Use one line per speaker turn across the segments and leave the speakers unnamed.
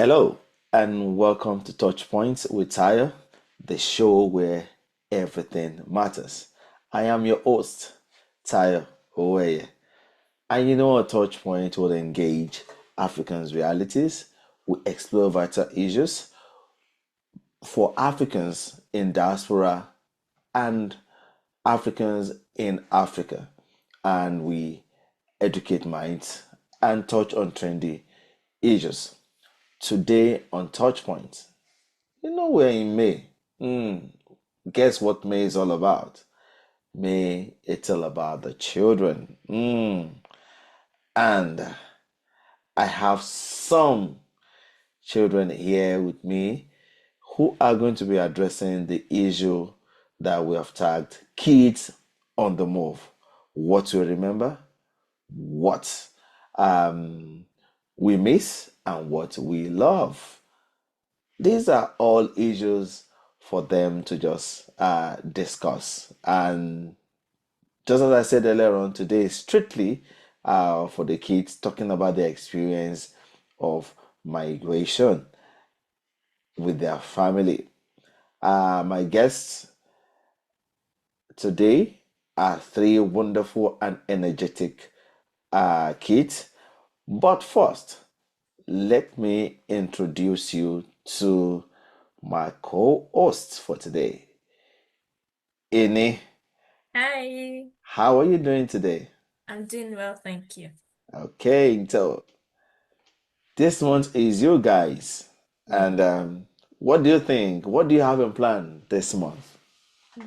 Hello, and welcome to TouchPoint with Tyre, the show where everything matters. I am your host, Tyre Owe. And you know, a TouchPoint will engage Africans' realities. We explore vital issues for Africans in diaspora and Africans in Africa. And we educate minds and touch on trendy issues. Today on TouchPoint, you know we're in May. Guess what May is all about? May it's all about the children. And I have some children here with me who are going to be addressing the issue that we have tagged kids on the move. What to remember, what um, we miss, and what we love. These are all issues for them to just discuss. And just as I said earlier on, today is strictly for the kids talking about their experience of migration with their family. My guests today are three wonderful and energetic kids. But first, let me introduce you to my co-hosts for today. Ini,
Hi,
how are you doing today?
I'm doing well, thank you.
Okay, so this month is you guys.
Yeah.
And what do you think? What do you have in plan this month?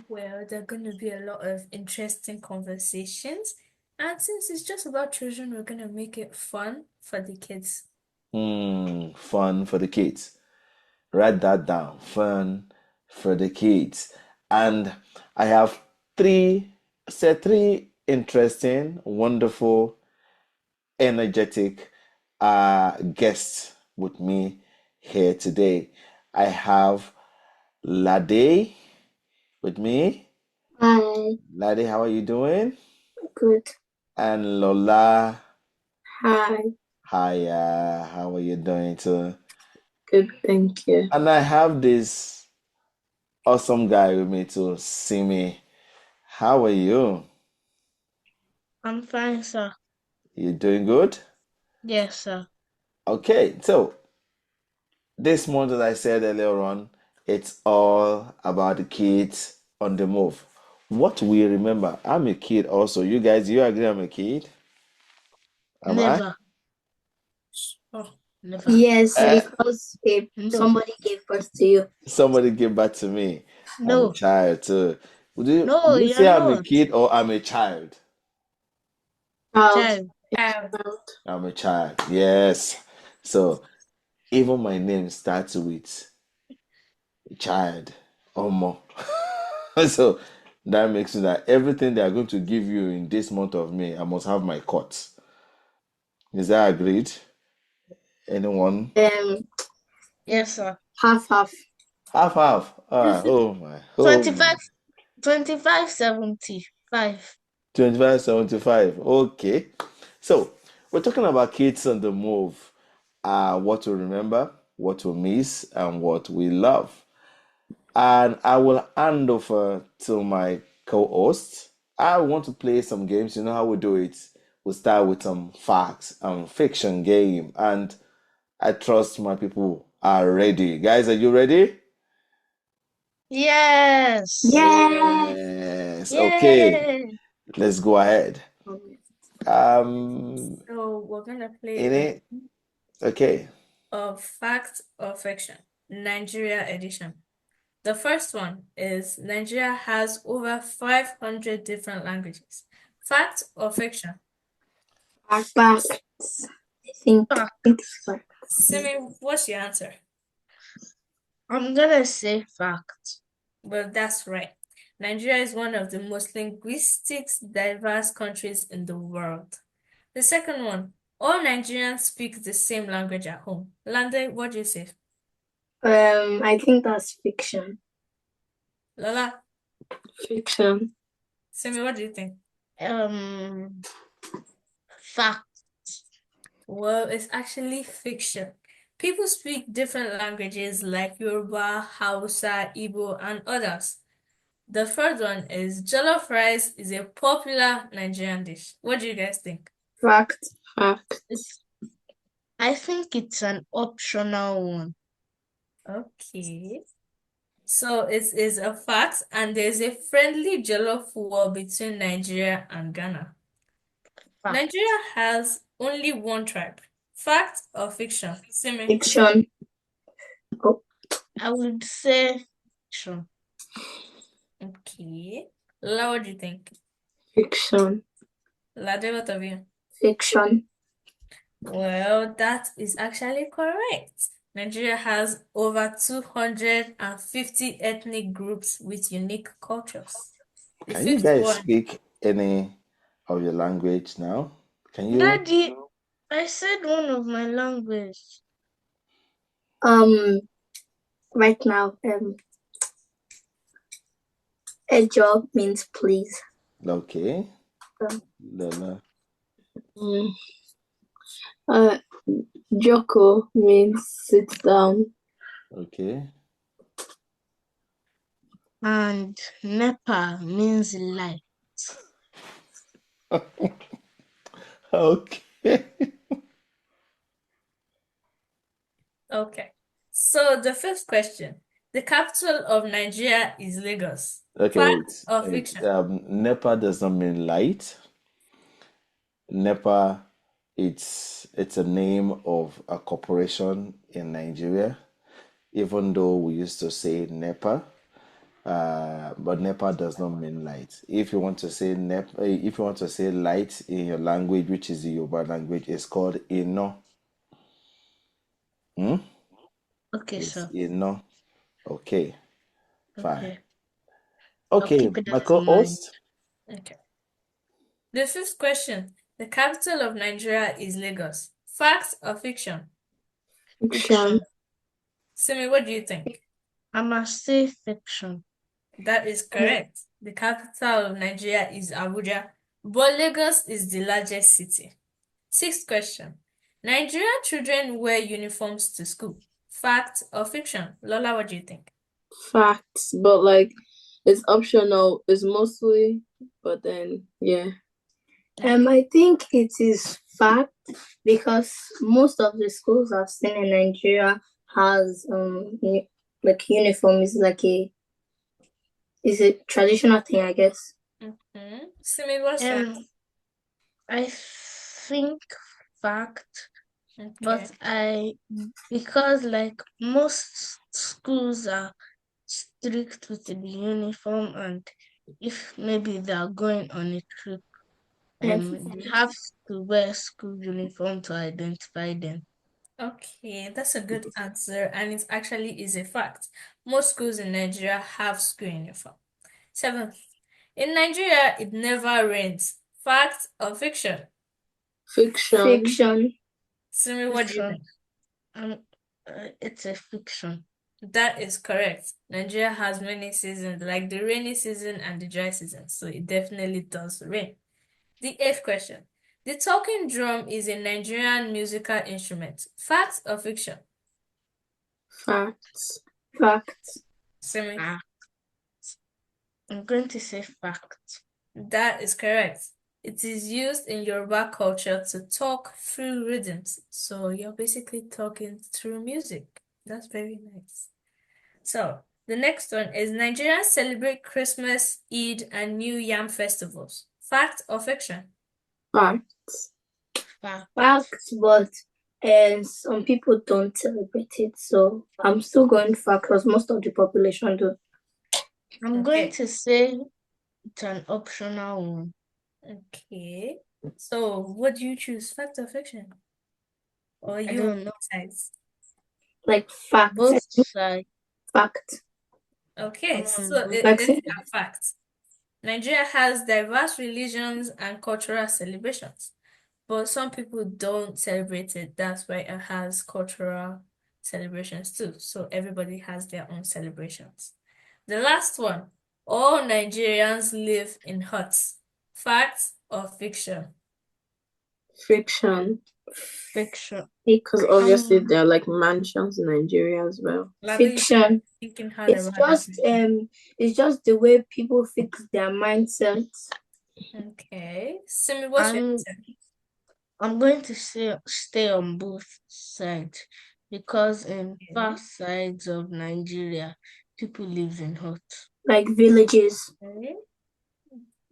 Well, there are going to be a lot of interesting conversations. And since it's just about children, we're going to make it fun for the kids.
Fun for the kids. Write that down. Fun for the kids. And I have three interesting, wonderful, energetic guests with me here today. I have Lade with me.
Hi,
Lade, how are you doing?
good.
And Lola,
Hi,
hi, how are you doing too?
good, thank you.
And I have this awesome guy with me too, Simi. How are you?
I'm fine, sir.
You doing good?
Yes, sir.
Okay, so this month, as I said earlier on, it's all about the kids on the move. What we remember, I'm a kid also. You guys, you agree I'm a kid? Am I?
Never. Oh, never.
Yes,
Eh,
because
No.
somebody gave birth to you.
somebody give back to me. I'm a
No.
child too. Would
No,
you
you're
say I'm a
not.
kid or I'm a child?
Child,
Child.
Um,
child.
I'm a child. Yes. So even my name starts with child or more. So that makes it that everything they are going to give you in this month of May, I must have my cut. Is that agreed? Anyone?
Um,
Yes, sir.
half half.
Half half. Oh my. Oh
25,
my.
25, 75.
2575. Okay. So we're talking about kids on the move. What to remember, what to miss, and what we love. And I will hand over to my co-host. I want to play some games. You know how we do it. We'll start with some facts and fiction game. And I trust my people are ready. Guys, are you ready?
Yes.
Yeah.
Yes. Okay.
Yay.
Let's go ahead. Um,
so we're going to play
in
a
it.
game
Okay.
of fact or fiction, Nigeria edition. The first one is Nigeria has over 500 different languages. Fact or fiction?
Facts. I think
Ah,
it's fact.
Simi, what's your answer?
I'm gonna say fact.
Well, that's right. Nigeria is one of the most linguistic diverse countries in the world. The second one, all Nigerians speak the same language at home. Lande, what do you say?
I think that's fiction.
Lola,
Fiction.
Simi, what do you think?
Fact.
Well, it's actually fiction. People speak different languages like Yoruba, Hausa, Igbo, and others. The third one is jollof rice is a popular Nigerian dish. What do you guys think?
Fact.
I think it's an optional one.
Okay. So it is a fact, and there's a friendly jollof war between Nigeria and Ghana.
Fact.
Nigeria has only one tribe. Fact or fiction? Simi.
Fiction.
I would say fiction.
Okay. Lola, what do you think?
Fiction.
Lade, what of you?
Fiction.
Well, that is actually correct. Nigeria has over 250 ethnic groups with unique cultures. The
Can you
fifth
guys
one,
speak any of your language now? Can you?
Daddy, I said one of my language.
Right now, a job means please.
Okay.
Um,
Lola.
Joko means sit down.
Okay.
And NEPA means light.
Okay.
okay. So the fifth question, the capital of Nigeria is Lagos.
Okay,
Fact
wait.
or fiction?
NEPA does not mean light. NEPA, it's a name of a corporation in Nigeria, even though we used to say NEPA. But NEPA does not mean light. If you want to say NEPA, if you want to say light in your language, which is the Yoruba language, it's called Ino.
Okay,
It's
sir.
Ino. Okay, fine.
Okay. I'll
Okay,
keep it
my
in mind.
co-host.
Okay. The fifth question, the capital of Nigeria is Lagos. Fact or fiction?
Fiction.
Simi, what do you think?
I must say fiction.
That is correct. The capital of Nigeria is Abuja, but Lagos is the largest city. Sixth question. Nigerian children wear uniforms to school. Fact or fiction? Lola, what do you think?
Facts, but like it's optional. It's mostly, but then yeah. I think it is fact because most of the schools I've seen in Nigeria has like uniform is a traditional thing, I guess.
Simi, what's your
I think fact, but because like most schools are strict with the uniform, and if maybe they are going on a trip, they have to wear school uniform to identify them.
Okay, that's a good answer, and it actually is a fact. Most schools in Nigeria have school uniform. Seventh, in Nigeria, it never rains. Fact or fiction?
Fiction.
Simi, what do you
Fiction.
think?
It's a fiction.
That is correct. Nigeria has many seasons, like the rainy season and the dry season, so it definitely does rain. The eighth question. The talking drum is a Nigerian musical instrument. Fact or fiction?
Facts.
Simi?
I'm going to say fact.
That is correct. It is used in Yoruba culture to talk through rhythms. So you're basically talking through music. That's very nice. So the next one is Nigerians celebrate Christmas, Eid, and New Yam festivals. Fact or fiction?
Facts, but some people don't celebrate it, so I'm still going fact because most of the population do.
I'm going to say it's an optional one.
Okay. So what do you choose, fact or fiction? Or
I don't know.
sides?
Like fact.
Both sides.
Fact.
Okay, so
Like
it's a fact. Nigeria has diverse religions and cultural celebrations, but some people don't celebrate it. That's why it has cultural celebrations too. So everybody has their own celebrations. The last one, all Nigerians live in huts. Fact or fiction?
Fiction.
Fiction.
Because obviously there are like mansions in Nigeria as well.
Lade,
Fiction.
thinking hard
It's
about that
just
question.
it's just the way people fix their mindsets.
Okay. Simi, what's your answer?
I'm going to stay on both sides because in far sides of Nigeria, people live in huts.
Like villages.
Okay.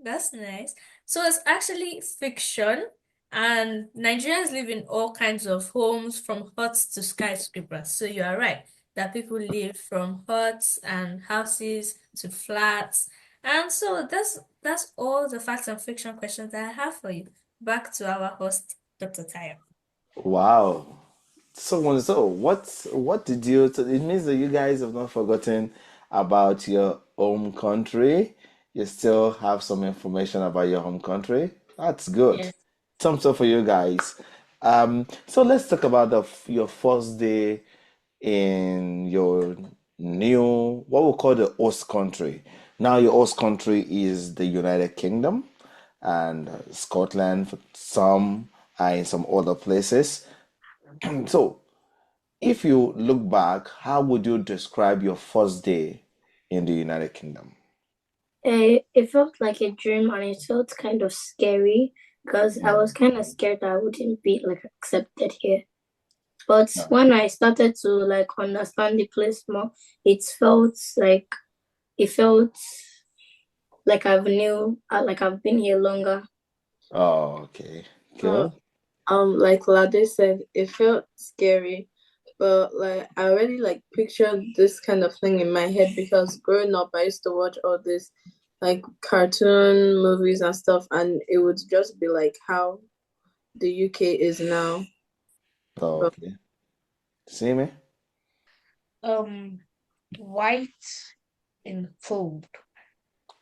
That's nice. So it's actually fiction, and Nigerians live in all kinds of homes from huts to skyscrapers. So you are right that people live from huts and houses to flats. And so that's all the facts and fiction questions that I have for you. Back to our host, Dr. Tayo.
Wow. So what did you? So it means that you guys have not forgotten about your home country. You still have some information about your home country. That's good.
Yes.
Thumbs up for you guys. So let's talk about your first day in your new what we call the host country. Now your host country is the United Kingdom and Scotland for some and in some other places. So if you look back, how would you describe your first day in the United Kingdom?
It felt like a dream and it felt kind of scary because I was kind of scared that I wouldn't be like accepted here. But when I started to like understand the place more, it felt like I've been here longer.
Oh, okay. Good.
Like Lade said, it felt scary, but like I already like pictured this kind of thing in my head because growing up I used to watch all this like cartoon movies and stuff, and it would just be like how the UK is now.
Oh, okay. Simi?
White and cold.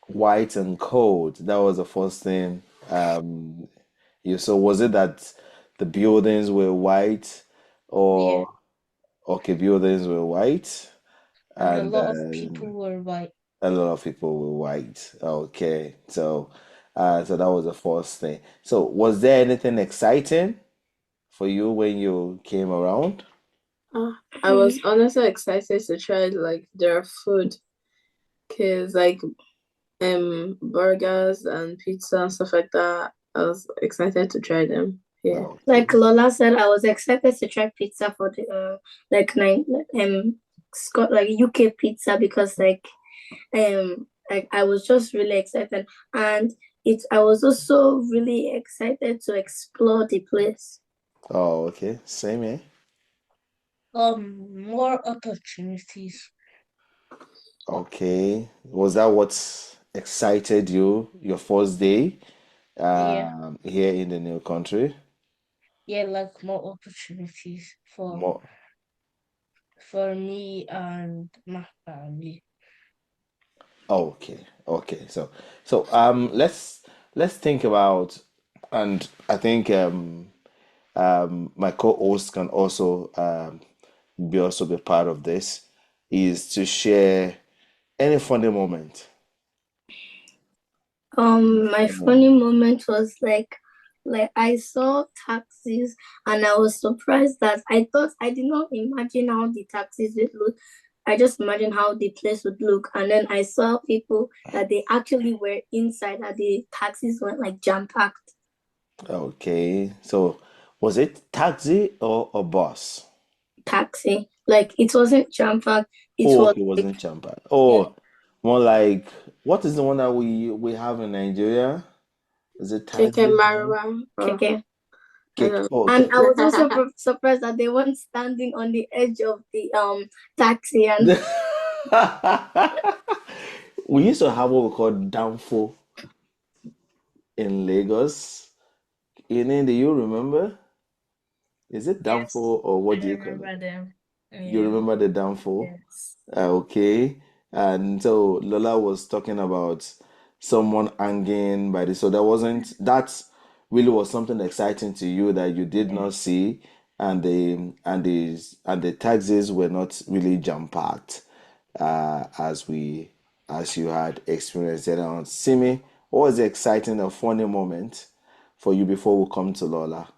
White and cold. That was the first thing. You so was it that the buildings were white
Yeah.
or okay, buildings were white
And a
and
lot of people were white.
a lot of people were white. Okay, so that was the first thing. So was there anything exciting for you when you came around?
I was honestly excited to try like their food because like burgers and pizza and stuff like that. I was excited to try them. Yeah.
Okay.
Like Lola said, I was excited to try pizza for the like like UK pizza because like I was just really excited and I was also really excited to explore the place.
Oh, okay. Same here.
More opportunities.
Okay. Was that what excited you your first day
Yeah.
here in the new country?
Yeah, like more opportunities
More.
for me and my family.
Okay. Okay. So let's think about and I think my co-host can also be part of this is to share any funny moment.
My funny moment was like I saw taxis and I was surprised that I did not imagine how the taxis would look. I just imagined how the place would look, and then I saw people that they actually were inside, that the taxis weren't like jam-packed.
Okay, so was it taxi or a bus?
Taxi. Like it wasn't jam-packed. It
Oh,
was
okay, it wasn't Champa.
yeah,
Oh, more like what is the one that we have in Nigeria? Is it taxi?
Keke Marwa.
keke.
Oh,
And
okay.
I was also surprised that they weren't standing on the edge of the taxi and
We used to have what we call downfall in Lagos. Do you remember? Is it
Yes,
downfall or what
I
do you call it?
remember them.
You
Yeah,
remember the downfall?
yes.
Okay. And so Lola was talking about someone hanging by the so there wasn't that really was something exciting to you that you did
Yeah.
not see and the taxis were not really jam packed as you had experienced it on Simi. What was the exciting or funny moment for you before we come to Lola?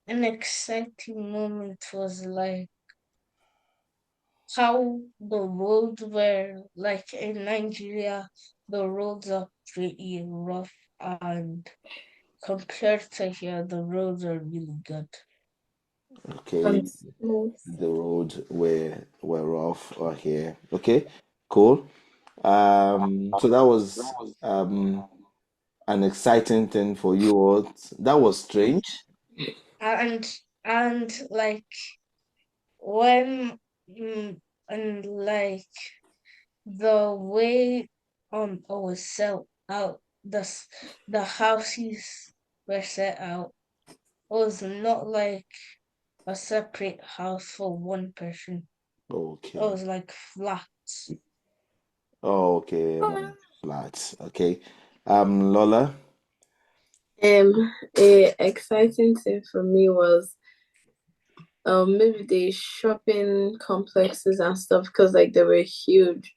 an exciting moment was like how the roads were like in Nigeria. The roads are pretty rough, and compared to here, the roads are really good.
Okay,
And smooth.
the roads were rough here. Okay, cool. So that was an exciting thing for you all. That was strange.
And like when and like the way it was set out, the houses were set out was not like a separate house for one person. It
Okay.
was like flats.
Oh, okay, flats. Okay. Lola.
A exciting thing for me was maybe the shopping complexes and stuff because like they were huge.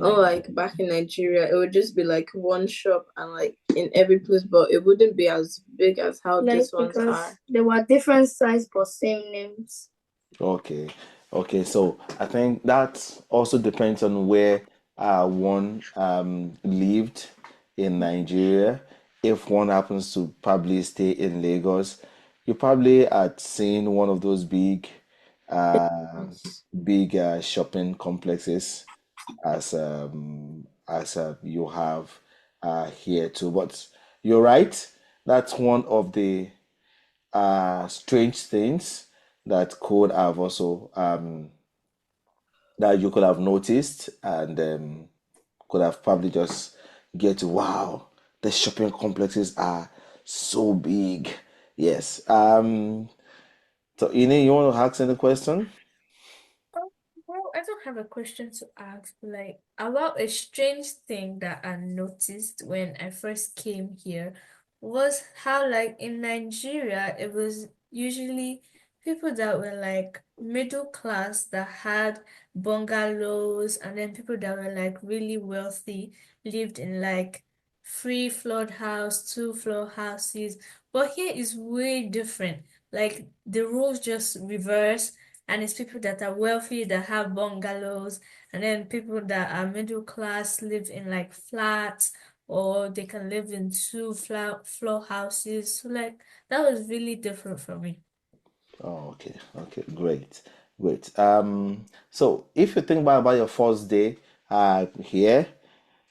Oh, like back in Nigeria, it would just be like one shop and like in every place, but it wouldn't be as big as how
Like
these ones
because
are.
they were different size but same names.
Okay. Okay. So I think that also depends on where one lived in Nigeria. If one happens to probably stay in Lagos, you probably had seen one of those uh, big shopping complexes as you have here too. But you're right. That's one of the strange things that could have also that you could have noticed and could have probably just get wow, the shopping complexes are so big. Yes. So Ini, you want to ask any question?
Well, I don't have a question to ask, like about a strange thing that I noticed when I first came here was how, like, in Nigeria, it was usually people that were like middle class that had bungalows, and then people that were like really wealthy lived in like three floored house, two floor houses. But here is way different. Like the rules just reverse, and it's people that are wealthy that have bungalows, and then people that are middle class live in like flats, or they can live in two floor houses. So like that was really different for me.
Oh, okay, okay, great, great. So if you think back about your first day here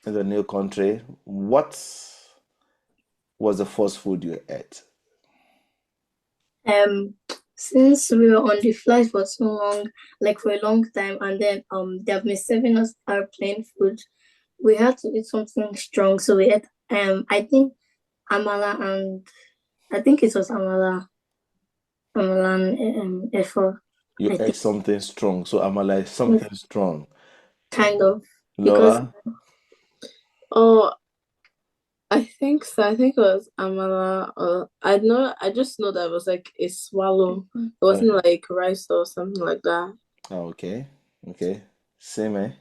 in the new country, what was the first food you ate?
Um, since we were on the flight for so long, like for a long time, and then they have been serving us our plain food, we had to eat something strong. So we ate I think amala, and I think it was amala and efo.
You
I
ate
think
something strong, so I'm like something strong.
kind of because
Lola?
Oh, I think so. I think it was amala. I know. I just know that it was like a swallow. It wasn't like rice or something like that.
Oh, okay, okay. Simi?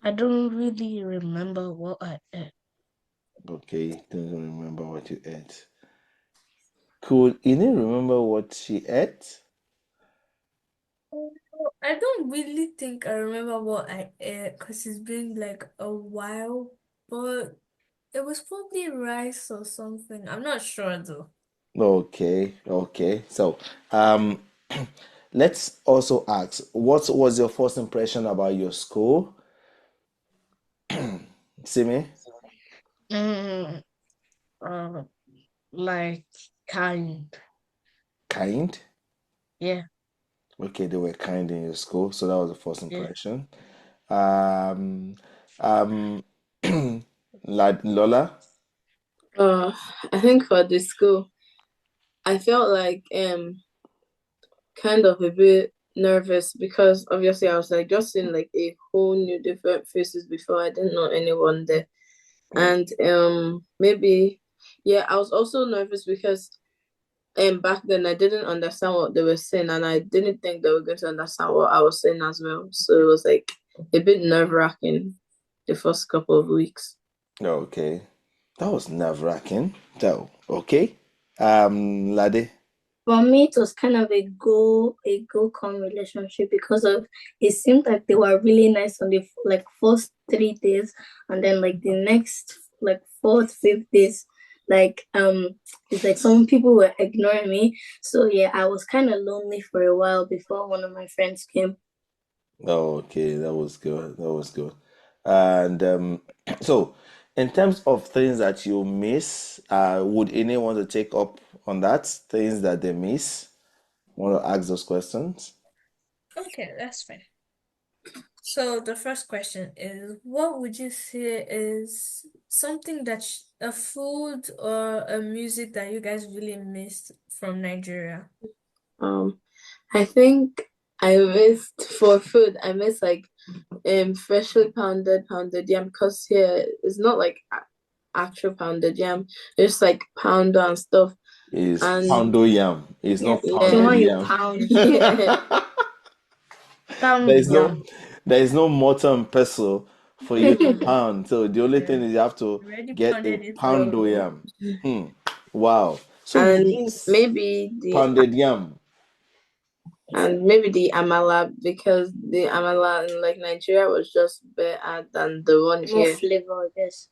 I don't really remember what I ate.
Okay, don't remember what you ate. Could Ini remember what she ate?
Oh, I don't really think I remember what I ate because it's been like a while, but it was probably rice or something. I'm not sure though.
Okay, okay. So, um, let's also ask, what was your first impression about your school? Simi?
Mm, uh, like kind.
Kind?
Yeah,
Okay, they were kind in your school, so that was the first
yeah.
impression. Um, um, Lola?
Uh, I think for the school, I felt like kind of a bit nervous because obviously I was like just seeing like a whole new different faces before. I didn't know anyone there. And maybe yeah, I was also nervous because back then I didn't understand what they were saying and I didn't think they were going to understand what I was saying as well. So it was like a bit nerve-wracking the first couple of weeks.
Okay, that was nerve-wracking. So, okay. Lade?
For me, it was kind of a go come relationship because of it seemed like they were really nice on the like first 3 days, and then like the next like fourth, 5 days, like it's like some people were ignoring me. So yeah, I was kind of lonely for a while before one of my friends came.
Oh, okay, that was good. That was good. And so, in terms of things that you miss, would anyone to take up on that? Things that they miss? Want to ask those questions?
Okay, that's fine. So the first question is, what would you say is something that a food or a music that you guys really missed from Nigeria?
I think I missed for food. I miss like freshly pounded yam because here it's not like actual pounded yam. It's like pounder and stuff.
Is
And
poundo yam. It's
Yeah,
not
the
pounded
one you
yam.
pound.
There
Pound
is no
yam.
there is no mortar and pestle for you to
Mm,
pound. So the only
yeah.
thing is you have to
Already
get a
pounded it well.
poundo yam. Hmm. Wow. So you
and
miss
maybe the
pounded yam.
and maybe the amala because the amala in like Nigeria was just better than the one
More
here.
flavor, I guess.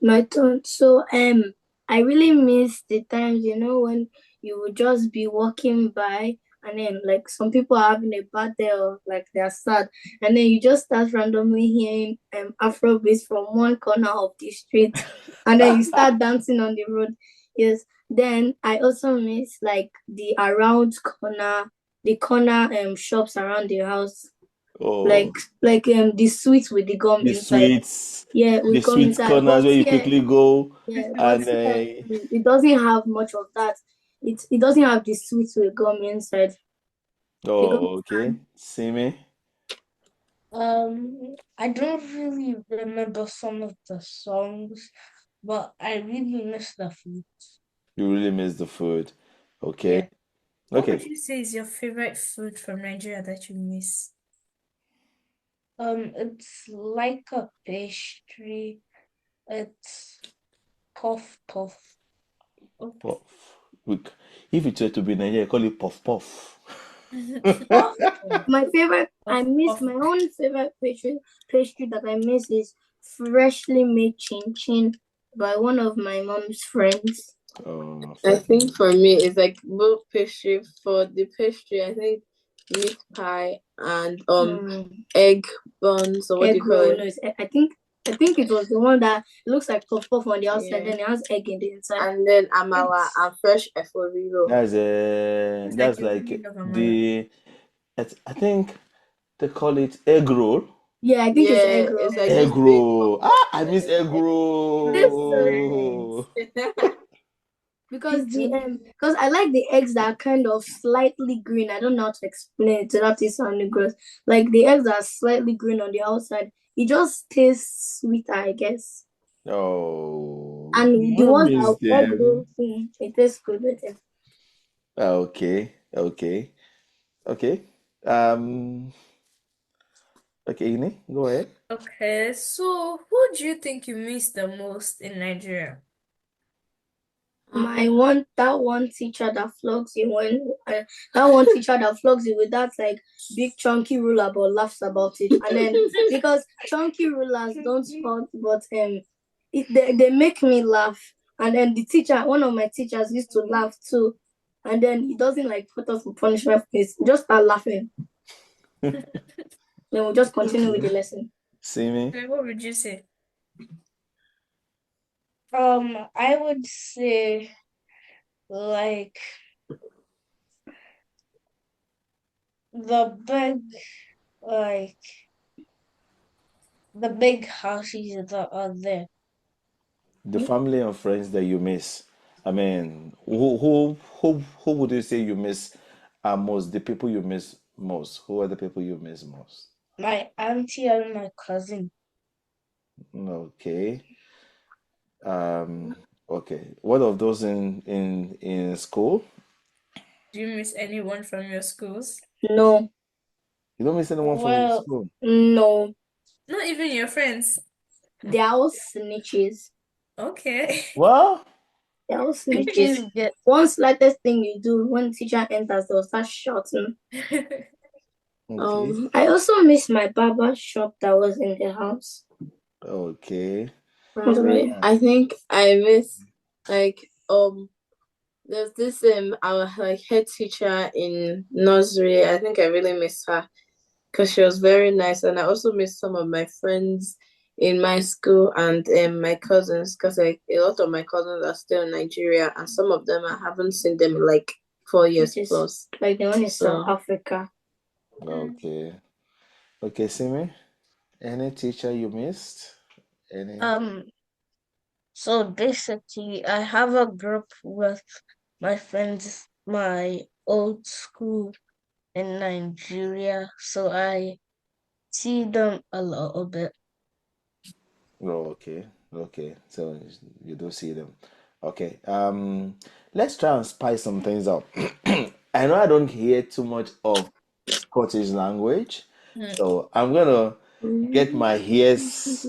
My turn. So I really miss the times, when you would just be walking by and then like some people are having a bad day or like they're sad, and then you just start randomly hearing Afrobeats from one corner of the street, and then you start dancing on the road. Yes. Then I also miss like the corner shops around the house, like
Oh,
the sweets with the gum
the
inside.
sweets,
Yeah,
the
with gum
sweet
inside.
corners
But
where you
yeah,
quickly go
yeah, but
and
yeah, it doesn't have much of that. It doesn't have the sweets with gum inside. The gum
oh,
is
okay.
hard.
Simi,
I don't really remember some of the songs, but I really miss the food.
you really miss the food. Okay.
Yeah. What would
Okay.
you say is your favorite food from Nigeria that you miss?
It's like a pastry. It's puff puff.
Okay.
Puff. Look, if it were to be Nigeria, call it puff puff.
Puff puff.
My favorite, I
Of
miss
of
my own favorite pastry that I miss is freshly made chin chin by one of my mom's friends.
Oh,
I
fresh.
think for me it's like both pastry. For the pastry, I think meat pie and
Mm,
egg buns or what do
egg
you call
roll.
it?
No, I think it was the one that looks like puff puff on the outside,
Yeah.
then it has egg in the inside.
And then amala
It's
and fresh eforivo.
it's like
That's
you really
like
love Amala.
the I think they call it egg roll.
Yeah, I think it's
Yeah,
egg roll.
it's like
Egg
this big
roll.
pop-up
Ah, I miss egg
This so
roll.
because I like the eggs that are kind of slightly green. I don't know how to explain it without it sounding gross. Like the eggs are slightly green on the outside. It just tastes sweeter, I guess.
Oh,
And the
I
ones that
miss
are egg
them.
roll, it tastes good with it.
Okay, okay, okay. Um, okay, Ine, go ahead.
Okay, so who do you think you miss the most in Nigeria?
That one teacher that flogs you that one teacher that flogs you with that like big chunky ruler but laughs about it, and then because chunky rulers don't hurt, but they make me laugh, and then one of my teachers used to laugh too, and then he doesn't like put us in punishment place, just start laughing, then we'll just continue with the lesson.
Simi,
What would you say?
I would say like the big like the big houses that are there.
the family and friends that you miss. I mean, who would you say you miss most? The people you miss most. Who are the people you miss most?
My auntie and my cousin.
Okay. Um, okay. What of those in school?
Do you miss anyone from your schools?
No,
You don't miss anyone from your
Well,
school?
no,
Not even your friends.
they're all snitches.
Okay.
Well,
They're all all snitches. One slightest thing you do when teacher enters, they'll start shouting.
Okay.
I also miss my barber shop that was in the house.
Okay.
Right. I think I miss there's this our head teacher in nursery. I think I really miss her because she was very nice, and I also miss some of my friends in my school and my cousins because a lot of my cousins are still in Nigeria, and some of them I haven't seen them in 4 years plus.
Like the one in South Africa.
Okay. Okay, Simi, any teacher you missed? Any?
So basically, I have a group with my friends, my old school in Nigeria, so I see them a little bit.
Oh, okay. Okay. So you do see them. Okay. Let's try and spice some things up. I know I don't hear too much of Scottish language, so I'm gonna get my ears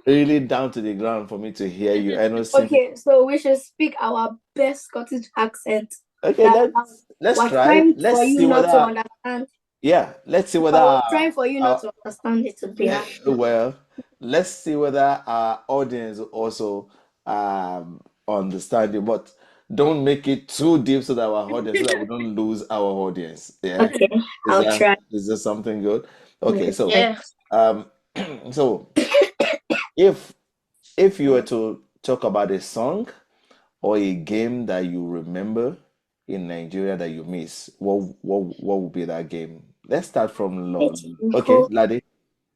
really down to the ground for me to hear you. I know Simi.
Okay, so we should speak our best Scottish accent.
Okay, let's
We're
try.
trying
Let's
for you
see
not to
whether
understand.
yeah, let's see whether
We're trying for you not to understand it to be
well, let's see whether our audience also understand you, but don't make it too deep so that our audience, so that we don't lose our audience. Yeah.
Okay, I'll try.
Is this something good? Okay, so
Yeah.
so if you were to talk about a song or a game that you remember in Nigeria that you miss, what would be that game? Let's start from Lola. Okay, Lade.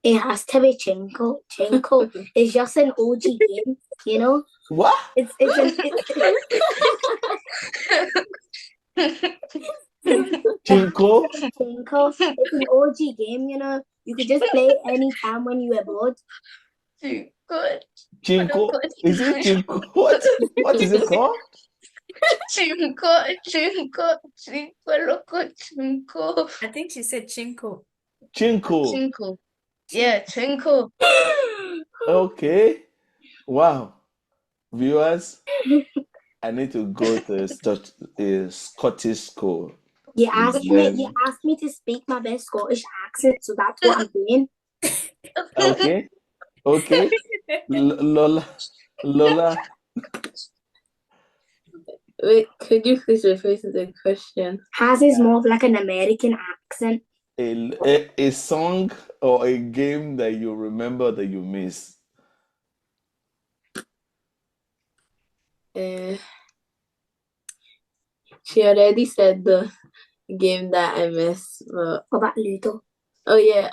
It has to be Chinko. Chinko is just an OG game, you know?
What?
It's
Chinko?
Chinko. It's an OG game, you know? You could just play it anytime when you were bored.
Chinko? Is it Chinko? What is it called?
Chinko, chinko, chinko, loco, chinko.
I think she said chinko.
Chinko.
Chinko. Yeah, chinko.
Okay. Wow. Viewers, I need to go to a Scottish school.
You asked me to speak my best Scottish accent, so that's what I'm doing.
Okay. Okay. Lola.
Wait, could you please rephrase the question?
Hers is more of like an American accent.
A song or a game that you remember that you miss.
She already said the game that I miss. But
What about Ludo?
Oh yeah,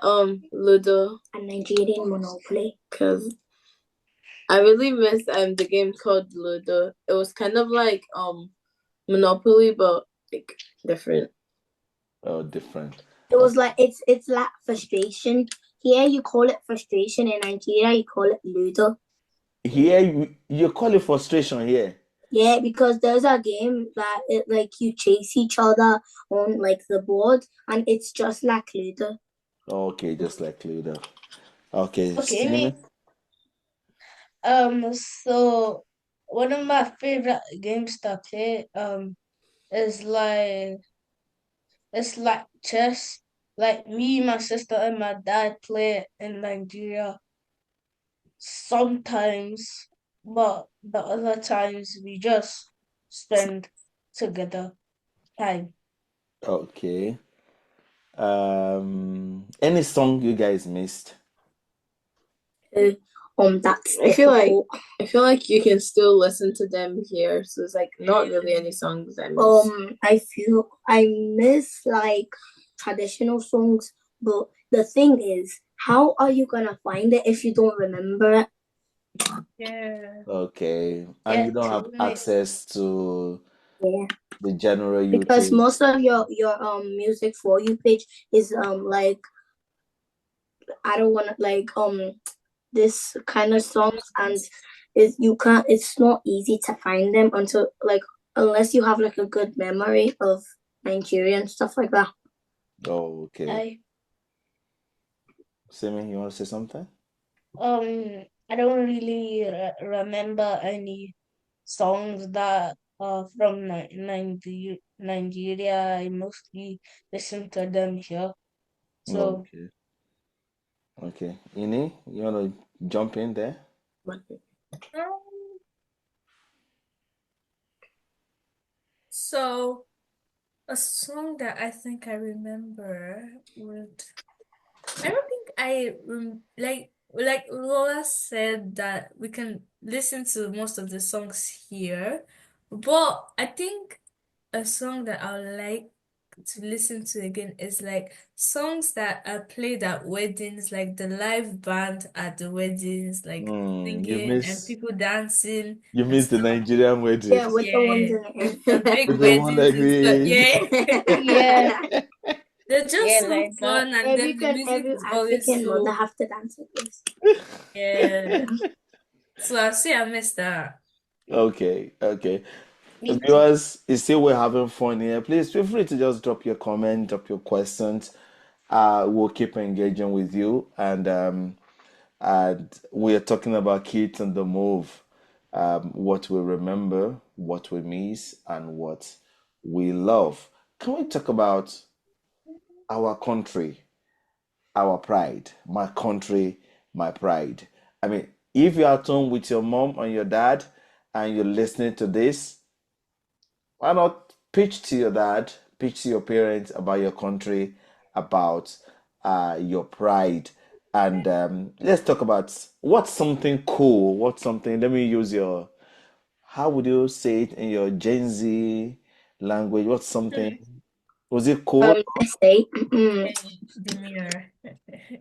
Ludo
and Nigerian Monopoly.
Because I really miss the game called Ludo. It was kind of like Monopoly, but like different.
Oh, different.
It was like it's like frustration. Here you call it frustration. In Nigeria you call it Ludo.
Here you call it frustration here.
Yeah, because there's a game that you chase each other on like the board, and it's just like Ludo.
Okay, just like Ludo. Okay,
Okay, so one of my favorite games to play is it's like chess. Like me, my sister, and my dad play in Nigeria sometimes, but the other times we just spend together time.
Okay. Any song you guys missed?
That's
I feel like you can still listen to them here, so it's like not really any songs I miss.
I miss like traditional songs, but the thing is, how are you gonna find it if you don't remember it?
Yeah.
Okay, and you don't have access to the general YouTube.
Because most of your music for you page is like I don't want this kind of songs, and it's not easy to find them until unless you have like a good memory of Nigerian stuff like that.
Oh, okay. Simi, you want to say something?
I don't really remember any songs that are from Nigeria. I mostly listen to them here. So
Okay. Ini, you want to jump in there?
So a song that I think I remember would I don't think like Lola said that we can listen to most of the songs here, but I think a song that I would like to listen to again is like songs that are played at weddings, like the live band at the weddings, like
You
singing and
miss
people dancing
you
and
miss the
stuff.
Nigerian wedding.
Yeah, with the ones
Yeah,
in
the
it.
big
With the one like
weddings and stuff.
this.
Yeah.
yeah,
They're just so
like that.
fun, and then the music
Every
is always
African mother
so,
have to dance with this.
yeah. So I see I missed that.
Okay.
Me too.
Viewers, you see we're having fun here. Please feel free to just drop your comment, drop your questions. We'll keep engaging with you, and we're talking about kids on the move. What we remember, what we miss, and what we love. Can we talk about our country, our pride? My country, my pride. I mean, if you're at home with your mom and your dad and you're listening to this, why not pitch to your dad, pitch to your parents about your country, about your pride, and let's talk about what's something cool. What's something? Let me use your. How would you say it in your Gen Z language? What's something? Was it cool?
I say,
Demure.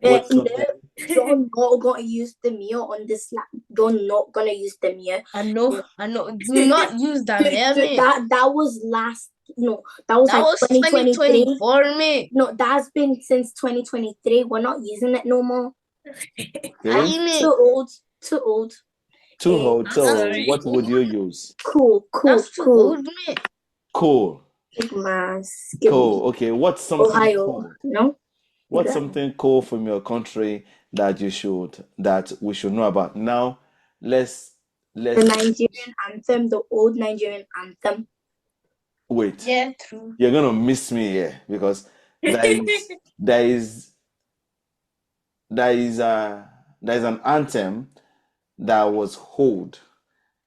What's
no,
something?
you're not gonna use the mirror on this. You're not gonna use the mirror.
I know. Do not use that, mate.
That was last. No, that was
That
like
was
2023.
2024, mate.
No, that's been since 2023. We're not using it no more.
Okay.
Too old.
Too old.
I'm
So,
sorry.
what would you use?
Cool.
That's too old, mate.
Cool. Cool. Okay. What's something
Ohio.
cool?
No.
What's something cool from your country that we should know about? Now, let's
The Nigerian anthem, the old Nigerian anthem.
wait.
Yeah, true.
You're gonna miss me here because there is an anthem that was old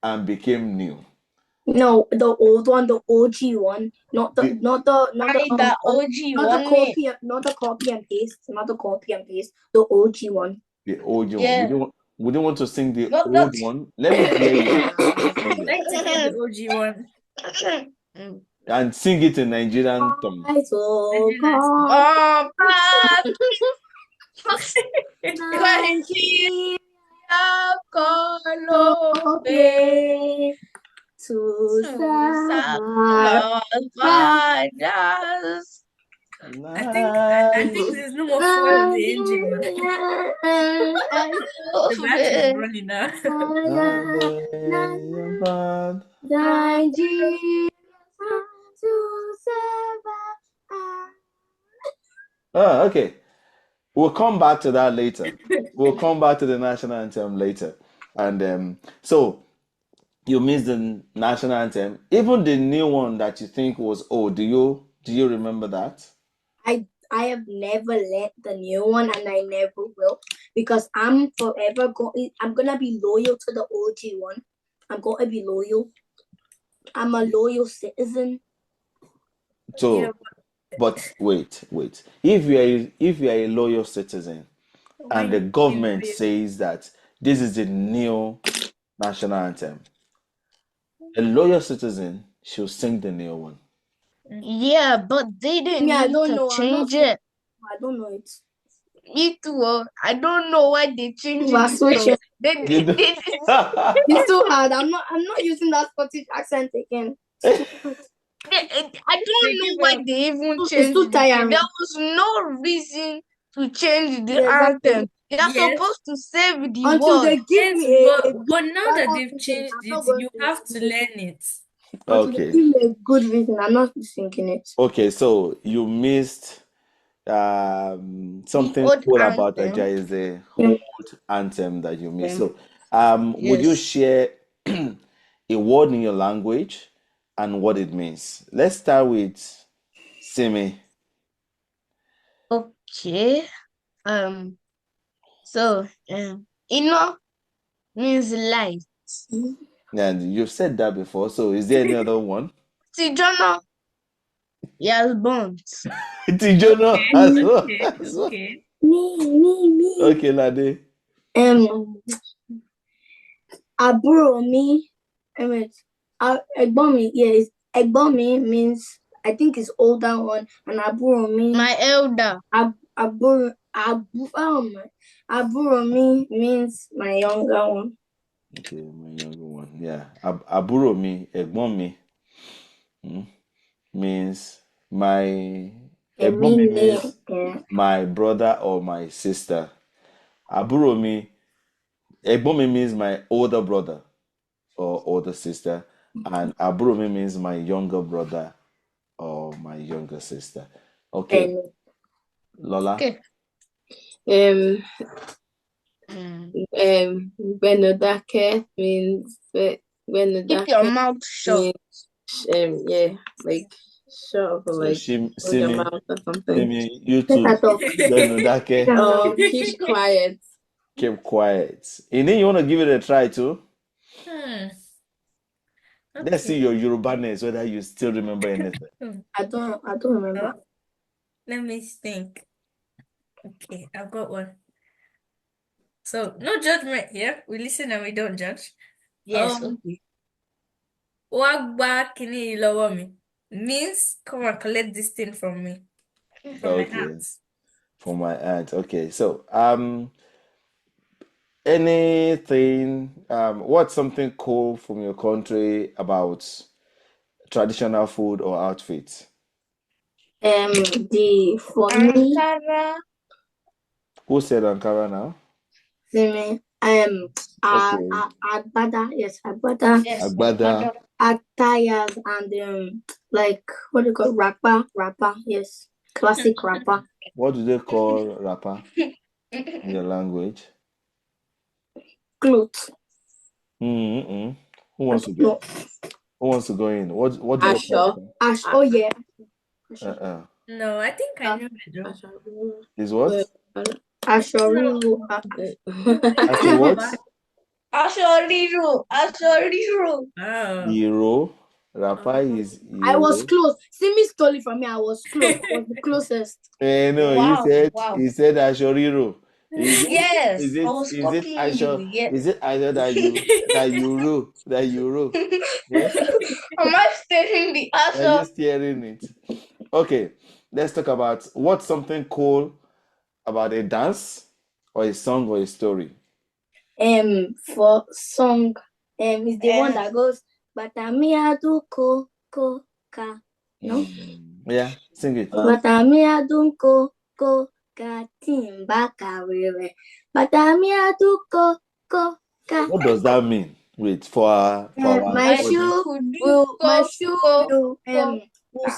and became new.
No, the old one, the OG one, not the copy and paste, the OG one.
The old one.
Yeah.
We don't want to sing the
Not
old
that.
one. Let me hear you sing
Like to hear
it.
the OG one.
And sing it in Nigerian tongue.
Oh, Nigeria, Colombia,
to
fathers.
I think there's no more fuel in the engine, man. The battery's running now.
Oh, okay. We'll come back to that later. We'll come back to the national anthem later. And so you missed the national anthem. Even the new one that you think was old, do you remember that?
I have never learned the new one, and I never will, because I'm gonna be loyal to the OG one. I'm gonna be loyal. I'm a loyal citizen.
So,
Yeah,
but wait. If you are a loyal citizen
why
and the
not
government
be
says that this is the new national anthem, a loyal citizen should sing the new one.
Yeah, but they didn't need to change it.
I don't know it.
Me too. I don't know why they changed it.
Switching.
It's
too hard. I'm not using that Scottish accent again.
I don't know why they even changed it. There was no reason to change the anthem. You're supposed to save the
until
word.
they give me
but now that they've changed it, you have to learn it.
Okay.
Give me a good reason. I'm not thinking it.
Okay, so you missed something cool about Nigeria is the old anthem that you missed. So would you share a word in your language and what it means. Let's start with Simi.
Okay. So Ino means light.
And you've said that before, so is there any other one?
Tijono, yes, bonds.
Tijono as well.
Okay.
Me.
Okay, Lade.
Àbúrò mi, ẹ̀gbọ́n mi, yes, ẹ̀gbọ́n mi means I think it's older one, and àbúrò mi,
My elder.
àbúrò mi means my younger one.
Okay, my younger one. Yeah. Àbúrò mi, ẹ̀gbọ́n mi. Means ẹ̀gbọ́n mi means my brother or my sister. Àbúrò mi, ẹ̀gbọ́n mi means my older brother or older sister, and àbúrò mi means my younger brother or my younger sister. Okay, Lola.
Okay.
Benodake means
Keep your mouth shut.
means, yeah, like shut up or
So
like
Simi,
hold your mouth or something.
Simi, you too. Benodake.
Keep quiet.
Keep quiet. Ini, you want to give it a try too? Let's see your Yorubaness, whether you still remember anything.
I don't remember.
Let me think. Okay, I've got one. So no judgment here. We listen and we don't judge.
Yes, okay.
Wá gba kíní lọ́wọ́ mi means come and collect this thing from me. From my
Okay.
heart.
From my aunt. Okay, so anything what's something cool from your country about traditional food or outfits?
For me,
Ankara.
Who said Ankara now?
Simi, Agbada, yes, Agbada,
Yes,
Agbada.
attires, and like what do you call rapper, yes, classic rapper.
What do they call rapper in your language?
Clothes.
Who wants to go? Who wants to go in? What do they call?
Oh yeah.
No, I think I know it though.
Is what?
Ashoriru.
Asho what?
Ashoriru.
Oh.
Hero. Rapper is hero.
I was close. Simi stole it from me. I was close. I was the closest.
No,
Wow,
he said Ashoriro.
Yes,
Is
I was copying you. Yes.
Is it either that you rule? Yeah?
Am I stating the
Are you
answer?
steering it? Okay, let's talk about what's something cool about a dance or a song or a story.
For song, is the one that goes Batamia do ko ka. No?
Yeah, sing it.
Batamia do ko ka timba kawewe. Batamia do ko ka.
What does that mean? Wait, for our
my shoe will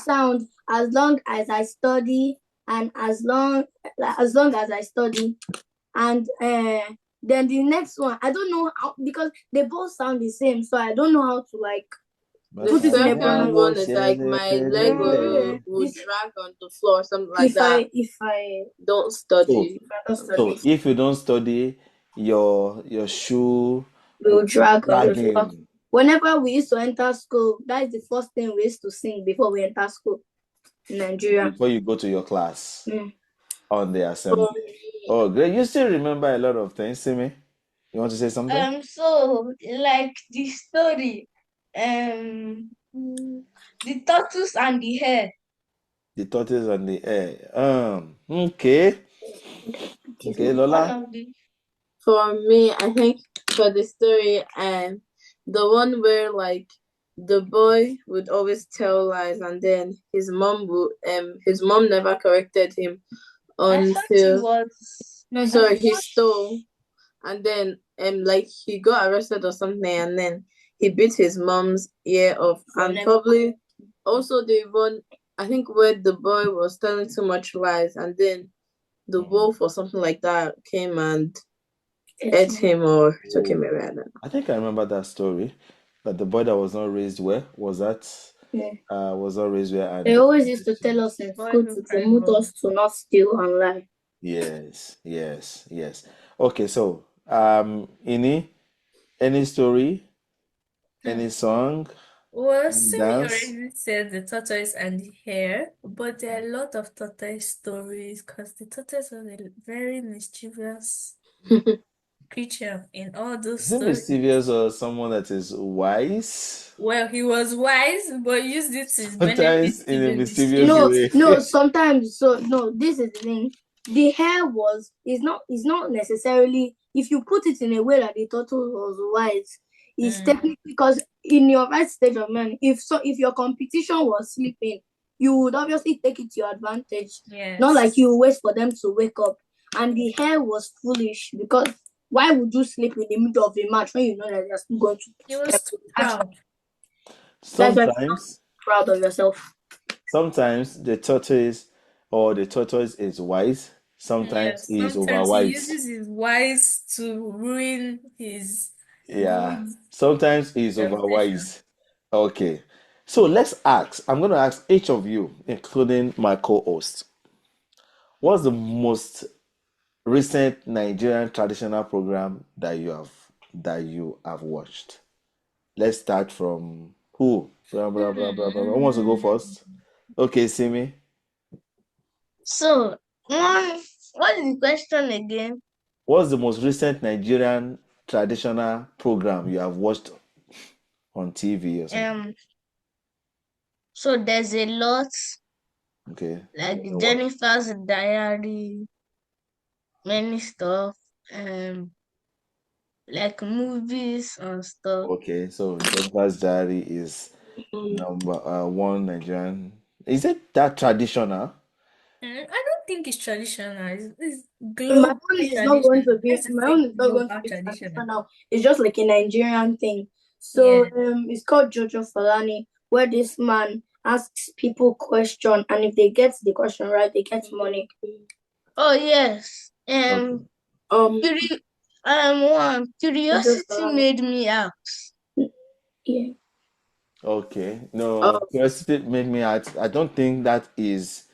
sound as long as I study, and as long as I study, and then the next one I don't know how, because they both sound the same, so I don't know how to like
put it in a second one is like my leg will drag on the floor or something like that. If I don't study.
So if you don't study, your shoe
will drag on the floor. Whenever we used to enter school, that is the first thing we used to sing before we enter school in Nigeria.
Before you go to your class on the assembly. Oh, great. You still remember a lot of things, Simi? You want to say something?
So like the story, the tortoise and the hare.
The tortoise and the hare. Okay. Okay, Lola.
For me, I think for the story, the one where like the boy would always tell lies, and then his mom never corrected him until he stole, and then like he got arrested or something, and then he beat his mom's ear off, and probably also the one I think where the boy was telling too much lies, and then the wolf or something like that came and ate him or took him away.
I think I remember that story. That the boy that was not raised well was that
Yeah.
was not raised well,
They
and
always used to tell us in
Boy
school
who
to
cried
promote
wolf.
us to not steal and lie.
yes. Okay, so Ini, any story, any song,
Well,
any
Simi
dance?
already said the tortoise and the hare, but there are a lot of tortoise stories because the tortoise was a very mischievous creature in all those
Is it
stories.
mischievous or someone that is wise?
Well, he was wise, but used it to his benefit
Sometimes
to
in a
be
mischievous
No,
mischievous.
way.
no, sometimes so no, this is the thing. The hair is not necessarily if you put it in a way that the turtle was wise, it's technically because in your right stage of mind, if your competition was sleeping, you would obviously take it to your advantage. Not like
Yes.
you wait for them to wake up. And the hair was foolish because why would you sleep in the middle of a match when you know that you're still going to
He was too proud.
that's why
Sometimes,
you're proud of yourself.
sometimes the tortoise is wise. Sometimes
Yes,
he is
sometimes he
overwise.
uses his wise to ruin his
Yeah,
good
sometimes he is
reputation.
overwise. Okay, so let's ask. I'm going to ask each of you, including my co-host, what's the most recent Nigerian traditional program that you have watched? Let's start from who? Blah, blah, blah, blah, blah. Who wants to go first? Okay, Simi.
So, what is the question again?
What's the most recent Nigerian traditional program you have watched on TV or something?
So there's a lot,
Okay.
like
What?
Jennifer's Diary, many stuff, like movies and stuff.
Okay, so Jennifer's Diary is number one Nigerian. Is it that traditional?
I don't think it's traditional. It's
My
global
own is not going
traditional.
to be
Let's just
my
say
own is not going to
global
be
traditional.
traditional. It's just like a Nigerian thing. So
Yeah.
it's called Jojo Falani, where this man asks people question, and if they get the question right, they get money.
Oh yes.
Okay.
Curiosity made me ask.
Yeah.
Okay. No, curiosity made me ask. I don't think that is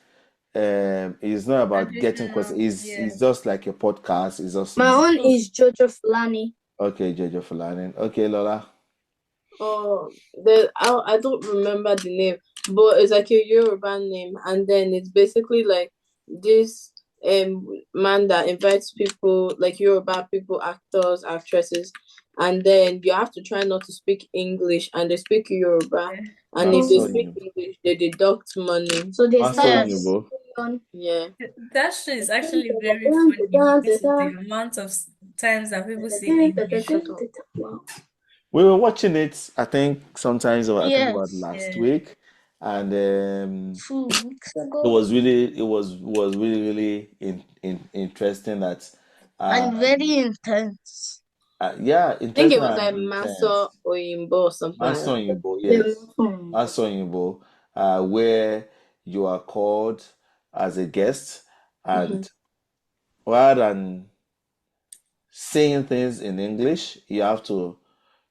not about getting questions.
Traditional.
It's
Yeah.
just like a podcast. It's just
My own is Jojo Falani.
okay, Jojo for learning. Okay, Lola.
I don't remember the name, but it's like a Yoruba name, and then it's basically like this man that invites people like Yoruba people, actors, actresses, and then you have to try not to speak English, and they speak Yoruba,
Yeah.
and if they
Master
speak
Oyinbo.
English, they deduct money.
So they
Master
start
Yes.
Oyinbo.
on.
Yeah.
That show is actually very funny because of the amount of times that people say English.
Wow.
We were watching it, I think, sometimes, I think about
Yes.
last
Yeah.
week, and
2 weeks
it
ago.
was really really interesting that uh,
And very intense.
yeah,
I think it
interesting
was
and
like Master
intense.
Oyinbo or something like
Master
that.
Oyinbo, yes, Master Oyinbo, where you are called as a guest,
Mm-hmm.
and rather than saying things in English, you have to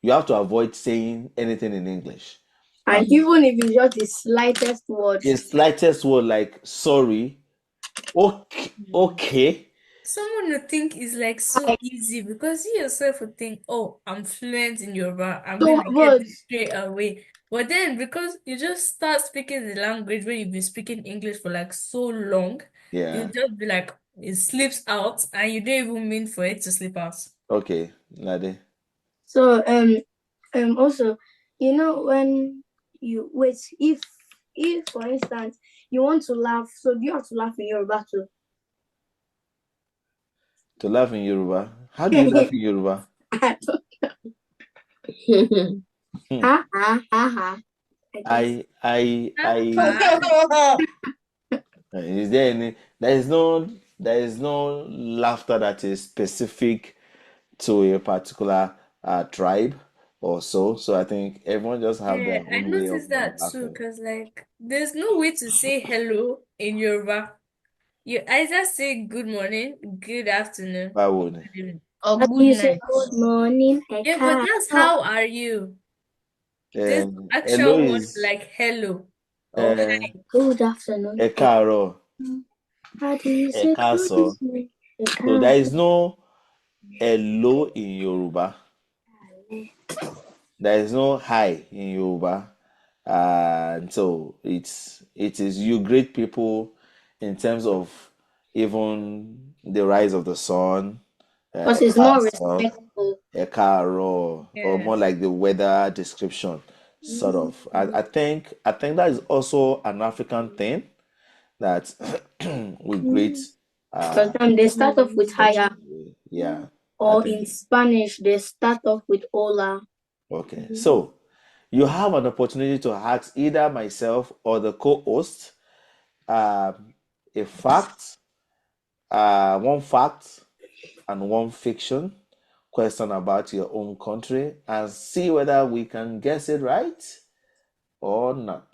avoid saying anything in English.
And even if it's just the slightest word,
The slightest word like sorry, okay,
Someone would think it's like so easy because you yourself would think, oh, I'm fluent in Yoruba, I'm
so
gonna get
words.
this straight away. But then because you just start speaking the language when you've been speaking English for like so long, you
yeah,
just be like it slips out and you don't even mean for it to slip out.
okay, Lade.
So also, when you wait, if for instance you want to laugh, so you have to laugh in Yoruba too.
To laugh in Yoruba. How do you laugh in Yoruba? Hmm.
Ha ha ha ha. I guess.
I is there any there is no laughter that is specific to a particular tribe or so. So I think everyone just have
Yeah,
their
I
own way of
noticed that too,
laughing.
because like there's no way to say hello in Yoruba. You either say good morning, good afternoon,
Why
or
would?
good evening.
Or
And
good
you say
night.
good morning,
Yeah, but that's how are you? This
Hello
actual word
is
like hello or hi.
Good afternoon.
ẹ káàárọ̀,
How do you
ẹ
say
káàsán.
good?
So there is no hello in Yoruba. There is no hi in Yoruba. And so it is you greet people in terms of even the rise of the sun,
Because
ẹ
it's more
káàsán,
respectful.
ẹ káàárọ̀, or more
Yes.
like the weather description, sort of. I think that is also an African thing that we greet.
Sometimes they start off with higher,
Yeah, I
or
think.
in Spanish, they start off with hola.
Okay, so you have an opportunity to ask either myself or the co-host a fact, one fact and one fiction question about your own country and see whether we can guess it right or not.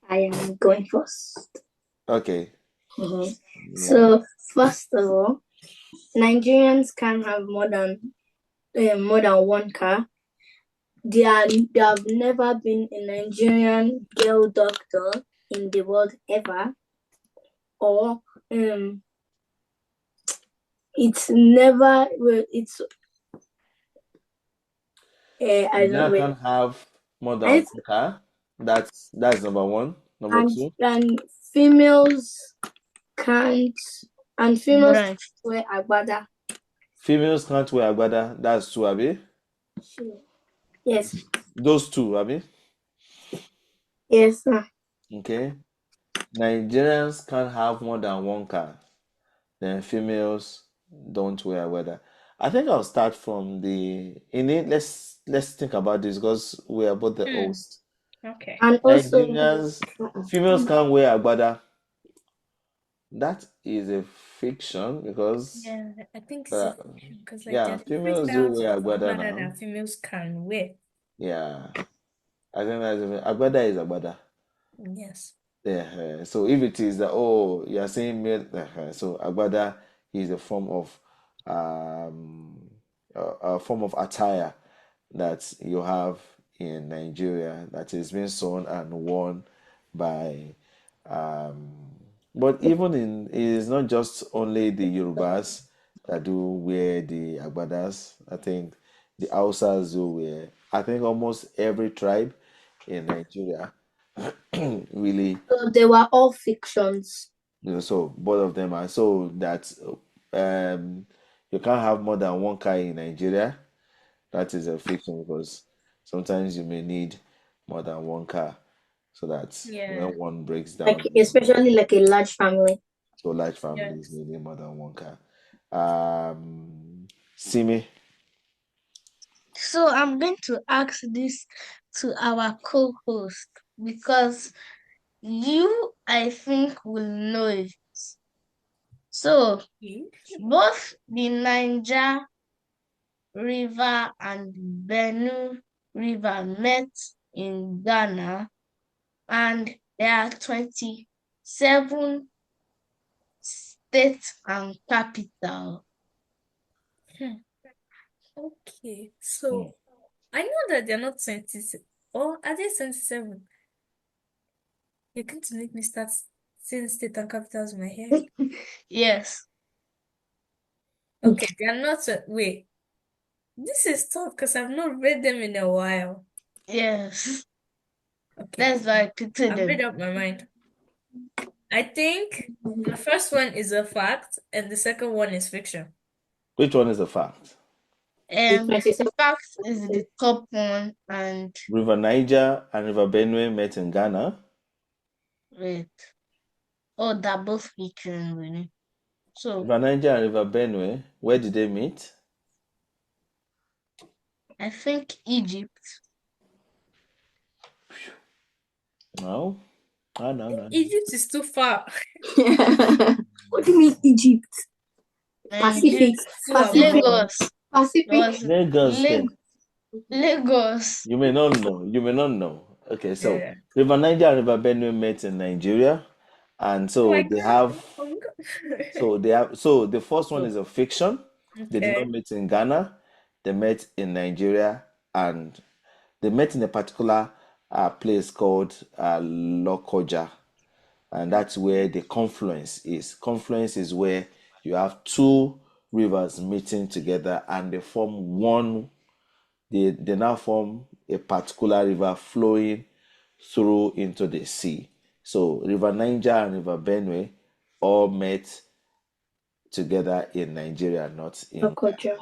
I am going first.
Okay.
Mhm.
Yeah.
So, first of all, Nigerians can have more than one car. There have never been a Nigerian girl doctor in the world ever, or it's never. Well, it's. I don't
Nigeria
know.
can have more than
And,
one car. That's number one. Number two,
and females can't, and females
Right.
can't wear agbada.
females can't wear agbada. That's two, abi.
Sure. Yes.
Those two, abi.
Yes, sir.
Okay. Nigerians can have more than one car. Then females don't wear agbada. I think I'll start from the in it. Let's think about this because we are both the host.
Okay.
And also,
Nigerians, females can't wear agbada. That is a fiction because
Yeah, I think it's
uh,
because like
yeah,
there are different
females do
styles
wear
of
agbada
agbada
now.
that females can wear.
Yeah, I think agbada is agbada.
Yes.
Yeah, so if it is that oh you are saying male, so agbada is a form of a form of attire that you have in Nigeria that is being sewn and worn by um but even in it is not just only the Yorubas that do wear the agbadas. I think the Hausas do wear. I think almost every tribe in Nigeria really,
so they were all fictions.
so both of them are so that um you can't have more than one car in Nigeria. That is a fiction because sometimes you may need more than one car so that
Yeah.
when one breaks
Like,
down,
especially like a large family.
so large families
Yes.
may need more than one car. Simi,
So I'm going to ask this to our co-host because you, I think, will know it. So
Okay.
both the Niger River and Benue River met in Ghana, and there are 27 states and capital.
Okay. So I know that they're not 26, or are they 27? You're going to make me start saying state and capitals in my head.
Yes.
Okay, they're not. Wait, this is tough because I've not read them in a while.
Yes.
Okay,
That's why I picked
I've
them.
made up my mind. I think the first one is a fact and the second one is fiction.
which one is the fact?
The fact is the top one, and
River Niger and River Benue met in Ghana.
wait. Oh, they're both featuring really. So
River Niger and River Benue, where did they meet?
I think Egypt.
No. Oh, no.
Egypt is too far.
What do you mean Egypt? Pacific.
Pacific.
Lagos.
Pacific.
Lagos, then.
Lagos.
You may not know. You may not know. Okay, so
Yeah.
River Niger and River Benue met in Nigeria, and
Oh
so
my
they
God.
have.
Oh my God.
So the first one is a fiction. They did not
Okay.
meet in Ghana. They met in Nigeria, and they met in a particular place called Lokoja, and that's where the confluence is. Confluence is where you have two rivers meeting together and they form one. They now form a particular river flowing through into the sea. So River Niger and River Benue all met together in Nigeria, not in.
Okoja.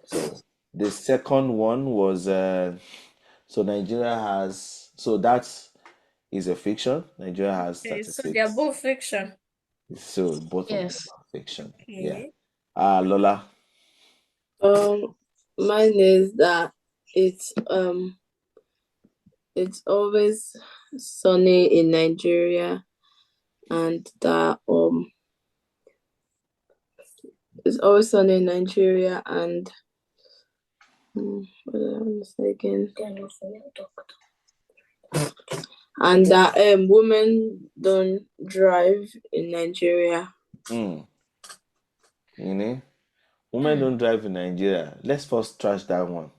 So the second one was so Nigeria has, so that is a fiction. Nigeria has
Okay, so they are
36.
both fiction.
So both of them
Yes.
are fiction. Yeah.
Okay.
Lola.
Mine is that it's always sunny in Nigeria, and that it's always sunny in Nigeria, and what did I want to say again? And that women don't drive in Nigeria.
You know, women don't drive in Nigeria. Let's first trash that one.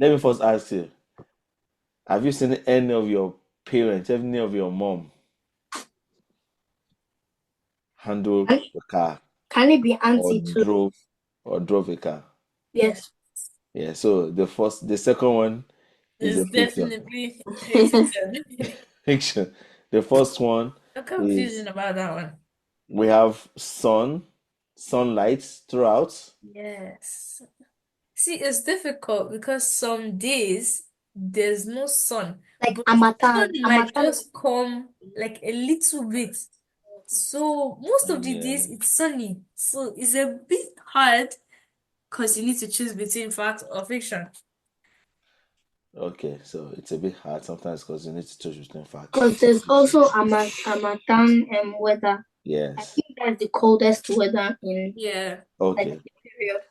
Let me first ask you: have you seen any of your parents, any of your mom, handle
Can-
the car
Can it be
or
auntie too?
drove a car?
Yes.
Yeah. So the second one is a
It's
fiction.
definitely fiction.
Fiction. The first one
No
is
confusion about that one.
we have sunlight throughout.
Yes. See, it's difficult because some days there's no sun,
Like
but
Amatan.
sun might
Amatan.
just come like a little bit. So most of the
Yeah.
days it's sunny. So it's a bit hard because you need to choose between fact or fiction.
Okay, so it's a bit hard sometimes because you need to choose between facts.
Because there's also Amatan weather. I
Yes.
think that's the coldest weather in
Yeah.
Okay.
like the period.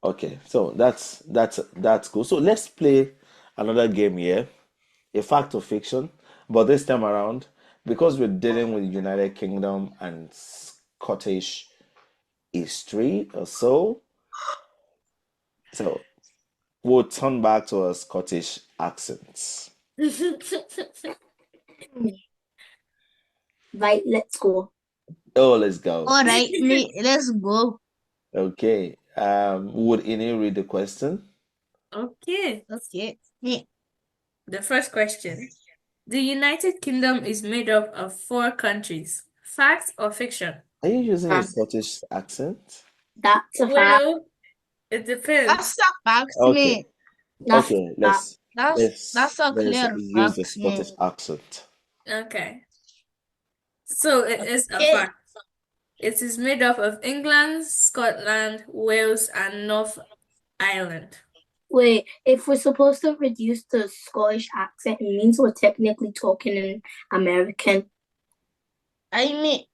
Okay. So that's cool. So let's play another game here, a fact or fiction, but this time around, because we're dealing with United Kingdom and Scottish history or so, so we'll turn back to our Scottish accents.
Right, let's go.
Oh, let's go.
All right, let's go.
Okay. Would Ini read the question?
Okay.
Okay.
The first question. The United Kingdom is made up of 4 countries. Fact or fiction?
Are you using a
Fact.
Scottish accent?
That's a fact.
Well, it depends.
That's a fact,
Okay.
me.
That's
Okay, let's
That's a clear
use the
fact,
Scottish
me.
accent.
Okay. So it is a
Okay.
fact. It is made up of England, Scotland, Wales, and North Ireland.
Wait, if we're supposed to reduce the Scottish accent, it means we're technically talking in American.
I mean,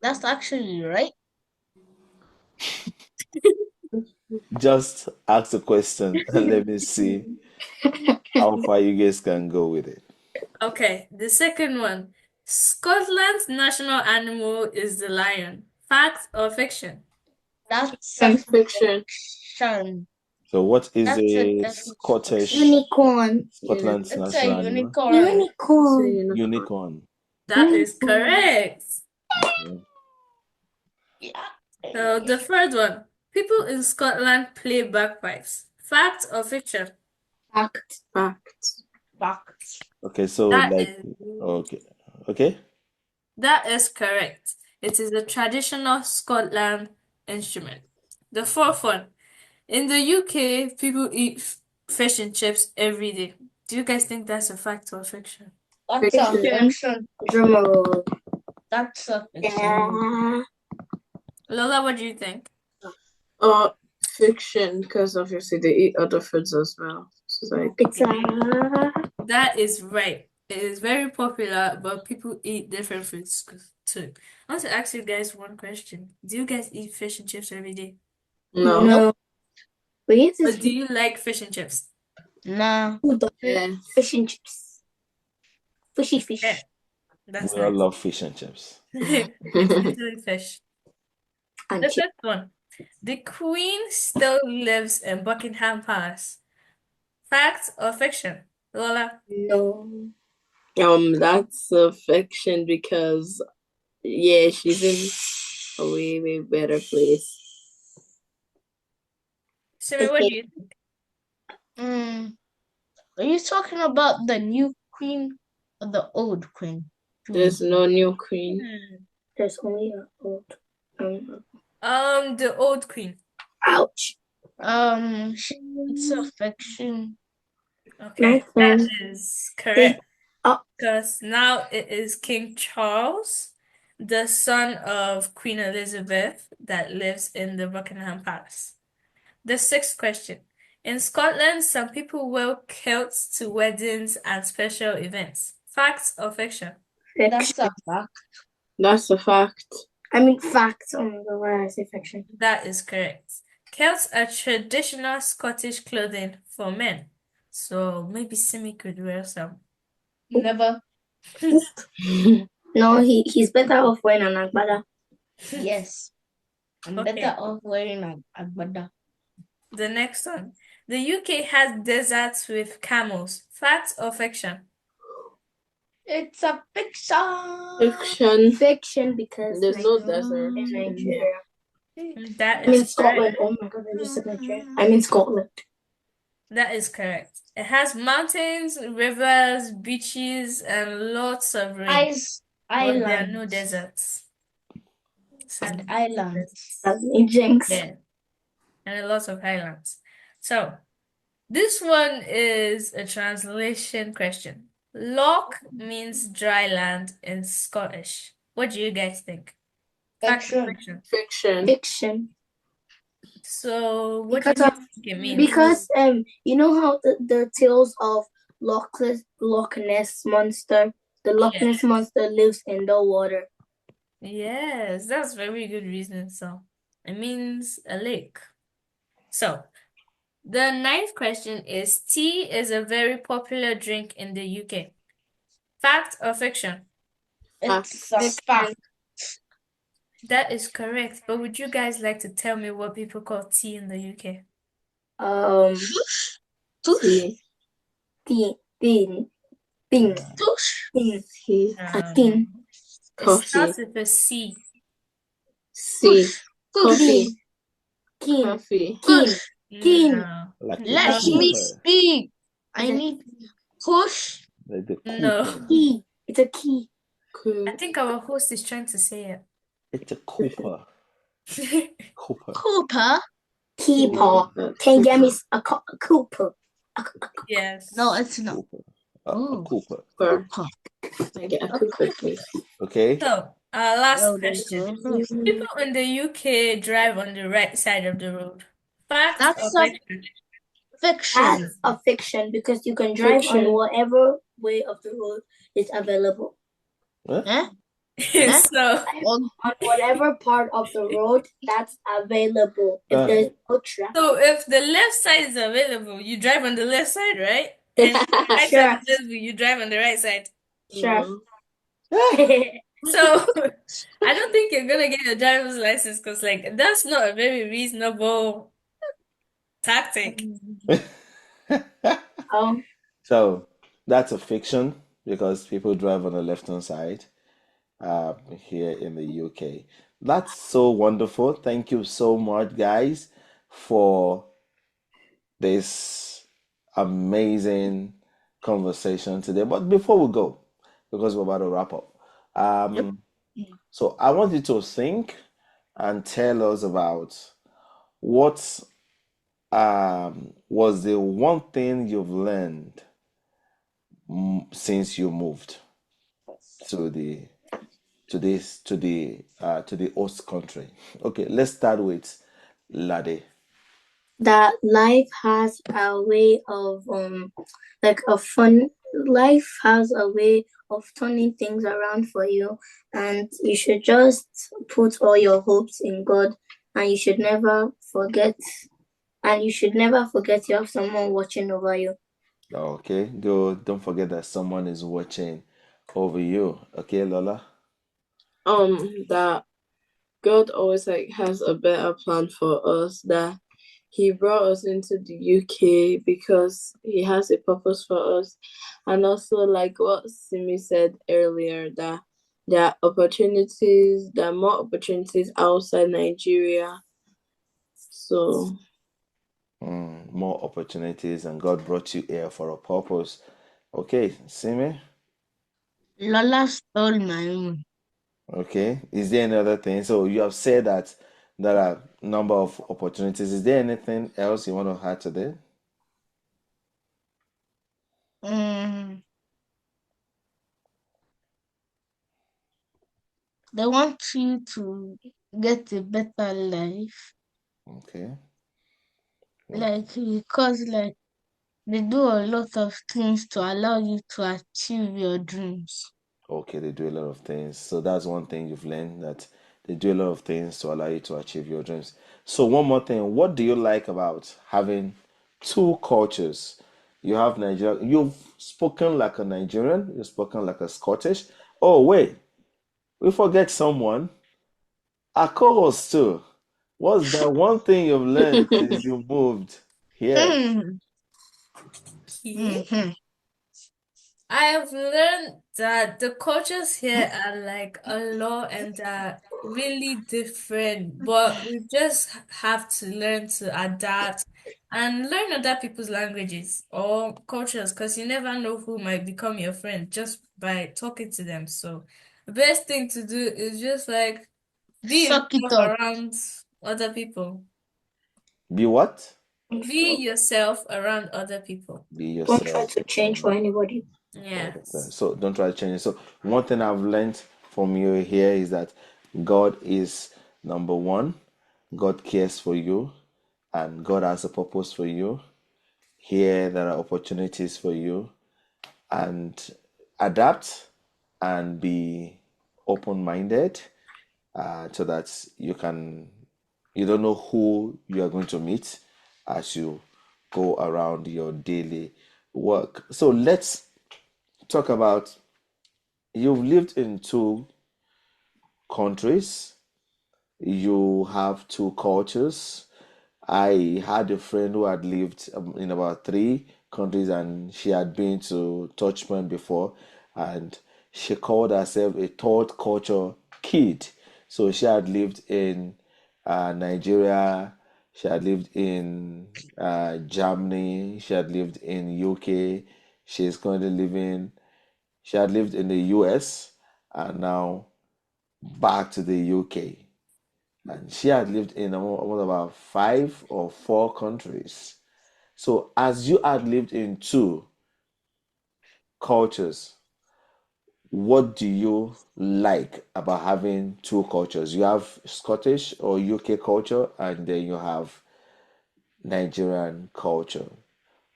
that's actually right.
Just ask the question and let me see how far you guys can go with it.
Okay, the second one. Scotland's national animal is the lion. Fact or fiction?
That's
Science fiction.
fiction.
So what is
That's
a
a
Scottish
Unicorn.
Scotland's
It's
national
a
animal?
unicorn.
Unicorn.
Unicorn.
That is correct.
Okay.
Yeah.
So the third one. People in Scotland play bagpipes. Fact or fiction?
Fact.
Fact.
Okay, so
That
like
is
okay.
that is correct. It is a traditional Scotland instrument. The fourth one. In the UK, people eat fish and chips every day. Do you guys think that's a fact or fiction?
That's a
Fiction.
fiction.
Drumroll.
That's a fiction.
Yeah.
Lola, what do you think?
Fiction, because obviously they eat other foods as well. So like
Pizza.
That is right. It is very popular, but people eat different foods too. I want to ask you guys one question. Do you guys eat fish and chips every day?
no.
No. We eat
But
this
do you like fish and chips?
Nah.
food,
Yeah.
fish and chips. Fishy fish.
Yeah, that's
We all
nice.
love fish and chips.
It's literally fish.
And
The
chips.
fifth one. The Queen still lives in Buckingham Palace. Fact or fiction? Lola?
No.
That's a fiction because yeah, she's in a way, way better place.
Simi, what do you think?
Are you talking about the new queen or the old queen?
There's no new queen.
There's only an old.
The old queen.
Ouch.
It's a fiction.
Okay, that is correct.
Oh.
Because now it is King Charles, the son of Queen Elizabeth, that lives in the Buckingham Palace. The sixth question. In Scotland, some people wear kilts to weddings and special events. Facts or fiction?
That's a fact.
That's a fact.
I mean facts on the word I say fiction.
That is correct. Kilts are traditional Scottish clothing for men. So maybe Simi could wear some.
Never.
No, he's better off wearing an agbada.
Yes. I'm
Okay.
better off wearing an agbada.
The next one. The UK has deserts with camels. Fact or fiction?
It's a fiction.
Fiction.
Fiction because
There's no desert
in
in
Nigeria.
That
I'm in
is
Scotland.
correct.
Oh my god, I just said Nigeria. I'm in Scotland.
That is correct. It has mountains, rivers, beaches, and lots of rain. But there are no
Islands.
deserts.
And islands.
That's me, Jinx.
Yeah. And a lot of highlands. So, this one is a translation question. Loch means dry land in Scottish. What do you guys think? Fact or
Fiction.
fiction?
Fiction.
Fiction.
So, what do
Because
you
of
think it means?
because you know how the tales of Loch Ness monster, the Loch
Yeah.
Ness monster lives in the water.
Yes, that's very good reason. So, it means a lake. So, the ninth question is tea is a very popular drink in the UK. Fact or fiction?
It's a fact.
That is correct. But would you guys like to tell me what people call tea in the UK?
Tush.
Tea. Thing.
Tush.
Tea.
A thing.
It
Coffee.
starts with a C.
C.
Tush.
Coffee.
Keen.
Coffee.
Keen.
No.
Like the
Let
No.
me
Cooper.
speak. I need push.
Like the
No.
Cooper.
Key. It's a key.
Cool.
I think our host is trying to say it.
It's a Cooper. Cooper.
Cooper.
Keeper. Can you get me a Cooper?
Yes.
No, it's not.
Cooper. A
Oh.
Cooper.
Cooper. I get a Cooper, please.
Okay.
So, our last
No,
question.
there's no-
People in the UK drive on the right side of the road. Fact or
That's a
fiction?
fiction.
That's a fiction because you can drive
Fiction.
on whatever way of the road is available.
Huh?
Eh?
So,
On
On whatever part of the road that's available. If there's no traffic.
so if the left side is available, you drive on the left side, right? And if the right
Sure.
side is available, you drive on the right side.
Sure.
So I don't think you're gonna get a driver's license because like that's not a very reasonable tactic.
So that's a fiction because people drive on the left-hand side here in the UK. That's so wonderful. Thank you so much, guys, for this amazing conversation today. But before we go, because we're about to wrap up, so I want you to think and tell us about what was the one thing you've learned since you moved to the host country. Okay, let's start with Lade.
That life has a way of like a fun life has a way of turning things around for you, and you should just put all your hopes in God, and you should never forget you have someone watching over you.
Okay, good. Don't forget that someone is watching over you. Okay, Lola.
That God always like has a better plan for us, that he brought us into the UK because he has a purpose for us. And also, like what Simi said earlier, that there are more opportunities outside Nigeria. So,
more opportunities, and God brought you here for a purpose. Okay, Simi.
Lola stole my own.
Okay, is there any other thing? So you have said that there are number of opportunities. Is there anything else you want to add to that?
Mm, they want you to get a better life,
Okay.
like because like they do a lot of things to allow you to achieve your dreams.
Okay, they do a lot of things. So that's one thing you've learned, that they do a lot of things to allow you to achieve your dreams. So one more thing, what do you like about having two cultures? You have Nigeria, you've spoken like a Nigerian, you've spoken like a Scottish. Oh wait, we forget someone. A co-host too. What's the one thing you've learned since you moved here?
Okay.
Mhm.
I have learned that the cultures here are like a lot and are really different, but we just have to learn to adapt and learn other people's languages or cultures because you never know who might become your friend just by talking to them. So the best thing to do is just like be
Suck it
yourself
up.
around other people.
Be what?
Be yourself around other people.
Be
Don't try
yourself.
to change for anybody.
Yes.
So don't try to change it. So one thing I've learned from you here is that God is number one. God cares for you, and God has a purpose for you. Here there are opportunities for you, and adapt and be open-minded, so that you don't know who you are going to meet as you go around your daily work. So let's talk about, you've lived in two countries, you have two cultures. I had a friend who had lived in about three countries, and she had been to TouchPoint before, and she called herself a third culture kid. So she had lived in Nigeria, she had lived in Germany, she had lived in UK, she's currently living, she had lived in the US, and now back to the UK. And she had lived in almost about 5 or 4 countries. So, as you had lived in two cultures, what do you like about having two cultures? You have Scottish or UK culture, and then you have Nigerian culture.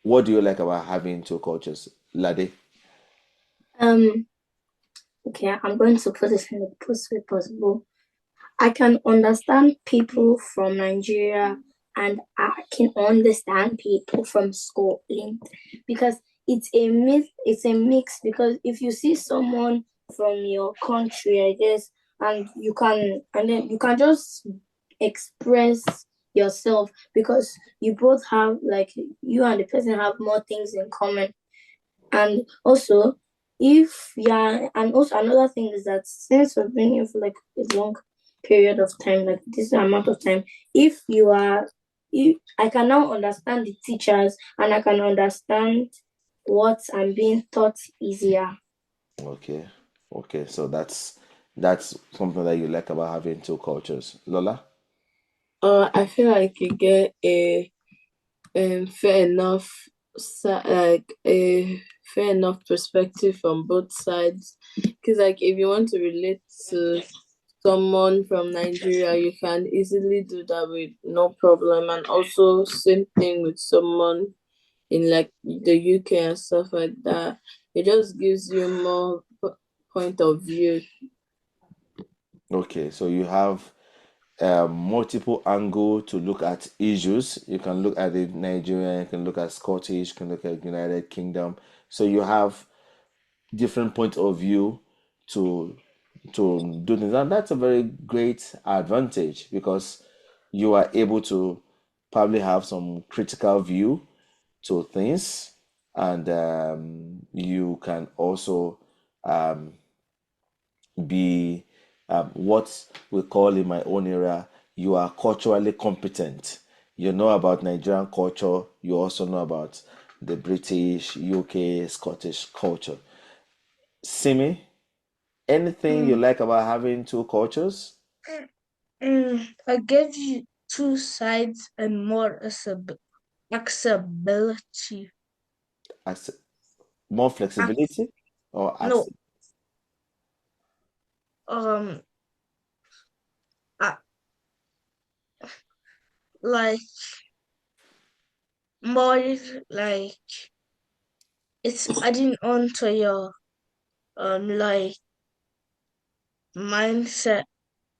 What do you like about having two cultures, Lade?
Um, okay, I'm going to put this in the best way possible. I can understand people from Nigeria and I can understand people from Scotland because it's a mix because if you see someone from your country, I guess, and then you can just express yourself because you both have like you and the person have more things in common. And also, if yeah, and also another thing is that since we've been here for like a long period of time, like this amount of time, if you are, if I can now understand the teachers and I can understand what I'm being taught easier.
Okay, okay, so that's something that you like about having two cultures, Lola.
I feel like you get a fair enough like a fair enough perspective from both sides, because like if you want to relate to someone from Nigeria, you can easily do that with no problem, and also same thing with someone in like the UK and stuff like that. It just gives you more point of view.
Okay, so you have multiple angle to look at issues. You can look at the Nigerian, you can look at Scottish, you can look at United Kingdom. So you have different points of view to do things, and that's a very great advantage because you are able to probably have some critical view to things, and you can also um, be what we call in my own area, you are culturally competent. You know about Nigerian culture, you also know about the British, UK, Scottish culture. Simi, anything you
Mm,
like about having two cultures?
I gave you two sides and more accessibility.
Ac- More
Ac-
flexibility or
no,
access?
um, uh, like more like it's adding on to your like mindset.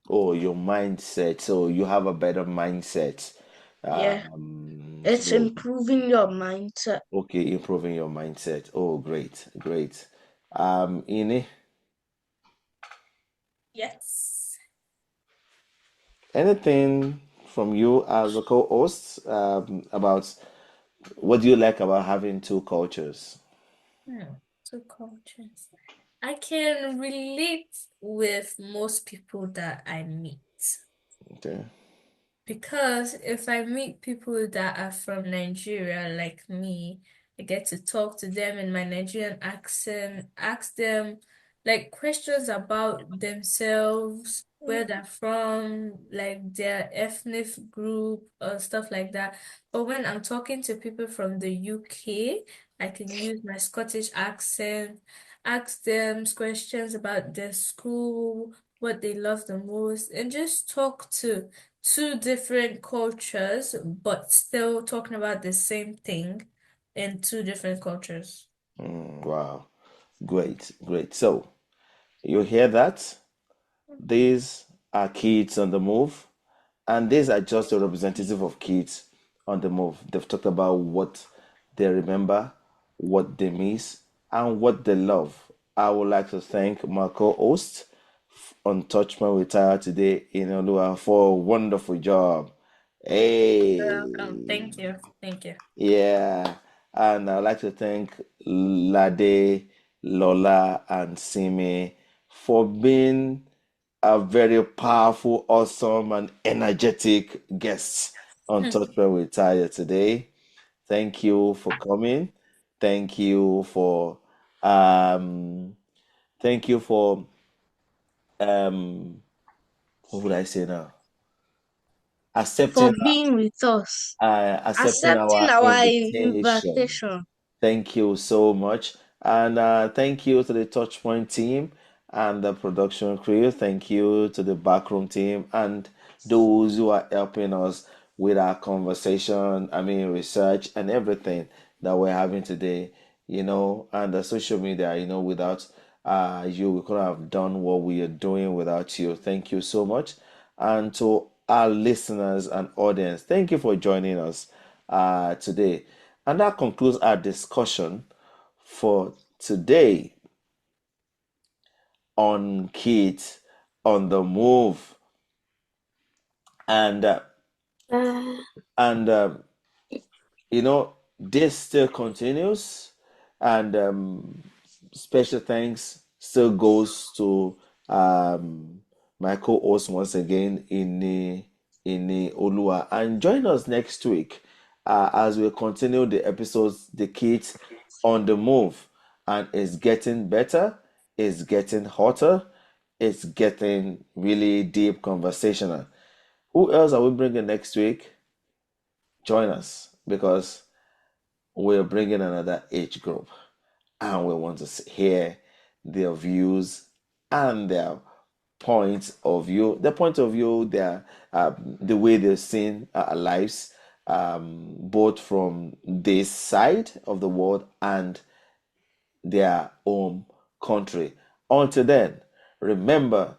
Oh, your mindset. So you have a better mindset.
Yeah, it's
So
improving your mindset.
okay, improving your mindset. Oh, great, great. Ini,
Yes.
anything from you as a co-host about what do you like about having two cultures?
Two cultures. I can relate with most people that I meet.
Okay.
Because if I meet people that are from Nigeria, like me, I get to talk to them in my Nigerian accent, ask them like questions about themselves, where they're from, like their ethnic group, or stuff like that. But when I'm talking to people from the UK, I can use my Scottish accent, ask them questions about their school, what they love the most, and just talk to two different cultures, but still talking about the same thing in two different cultures.
Wow. Great, great. So you hear that? These are kids on the move, and these are just a representative of kids on the move. They've talked about what they remember, what they miss, and what they love. I would like to thank my co-host on TouchPoint with Tara today, Inioluwa, for a wonderful job.
You're welcome.
Hey,
Thank you. Thank you.
yeah. And I'd like to thank Lade, Lola, and Simi for being a very powerful, awesome, and energetic guests on TouchPoint with Taya today. Thank you for coming. Thank you for um thank you for um what would I say now?
For
Accepting
being with us,
accepting
accepting
our
our
invitation.
invitation.
Thank you so much. And thank you to the TouchPoint team and the production crew. Thank you to the backroom team and those who are helping us with our conversation, I mean, research and everything that we're having today, and the social media, without you, we couldn't have done what we are doing without you. Thank you so much. And to our listeners and audience, thank you for joining us today. And that concludes our discussion for today on kids on the move. And
Uh,
and this still continues, and special thanks still goes to um, my co-host once again, Inioluwa. And join us next week as we continue the episodes, The Kids on the Move. And it's getting better, it's getting hotter, it's getting really deep conversational. Who else are we bringing next week? Join us because we're bringing another age group and we want to hear their views and their points of view, the way they've seen our lives, both from this side of the world and their home country. Until then, remember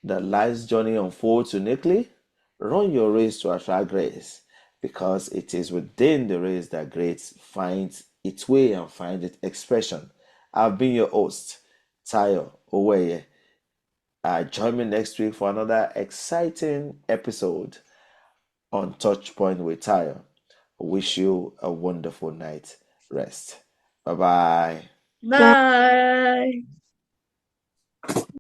that life's journey unfolds uniquely. Run your race to attract grace because it is within the race that grace finds its way and finds its expression. I've been your host, Tayo Oweye. Join me next week for another exciting episode on TouchPoint with Tayo. Wish you a wonderful night rest. Bye bye.
Bye.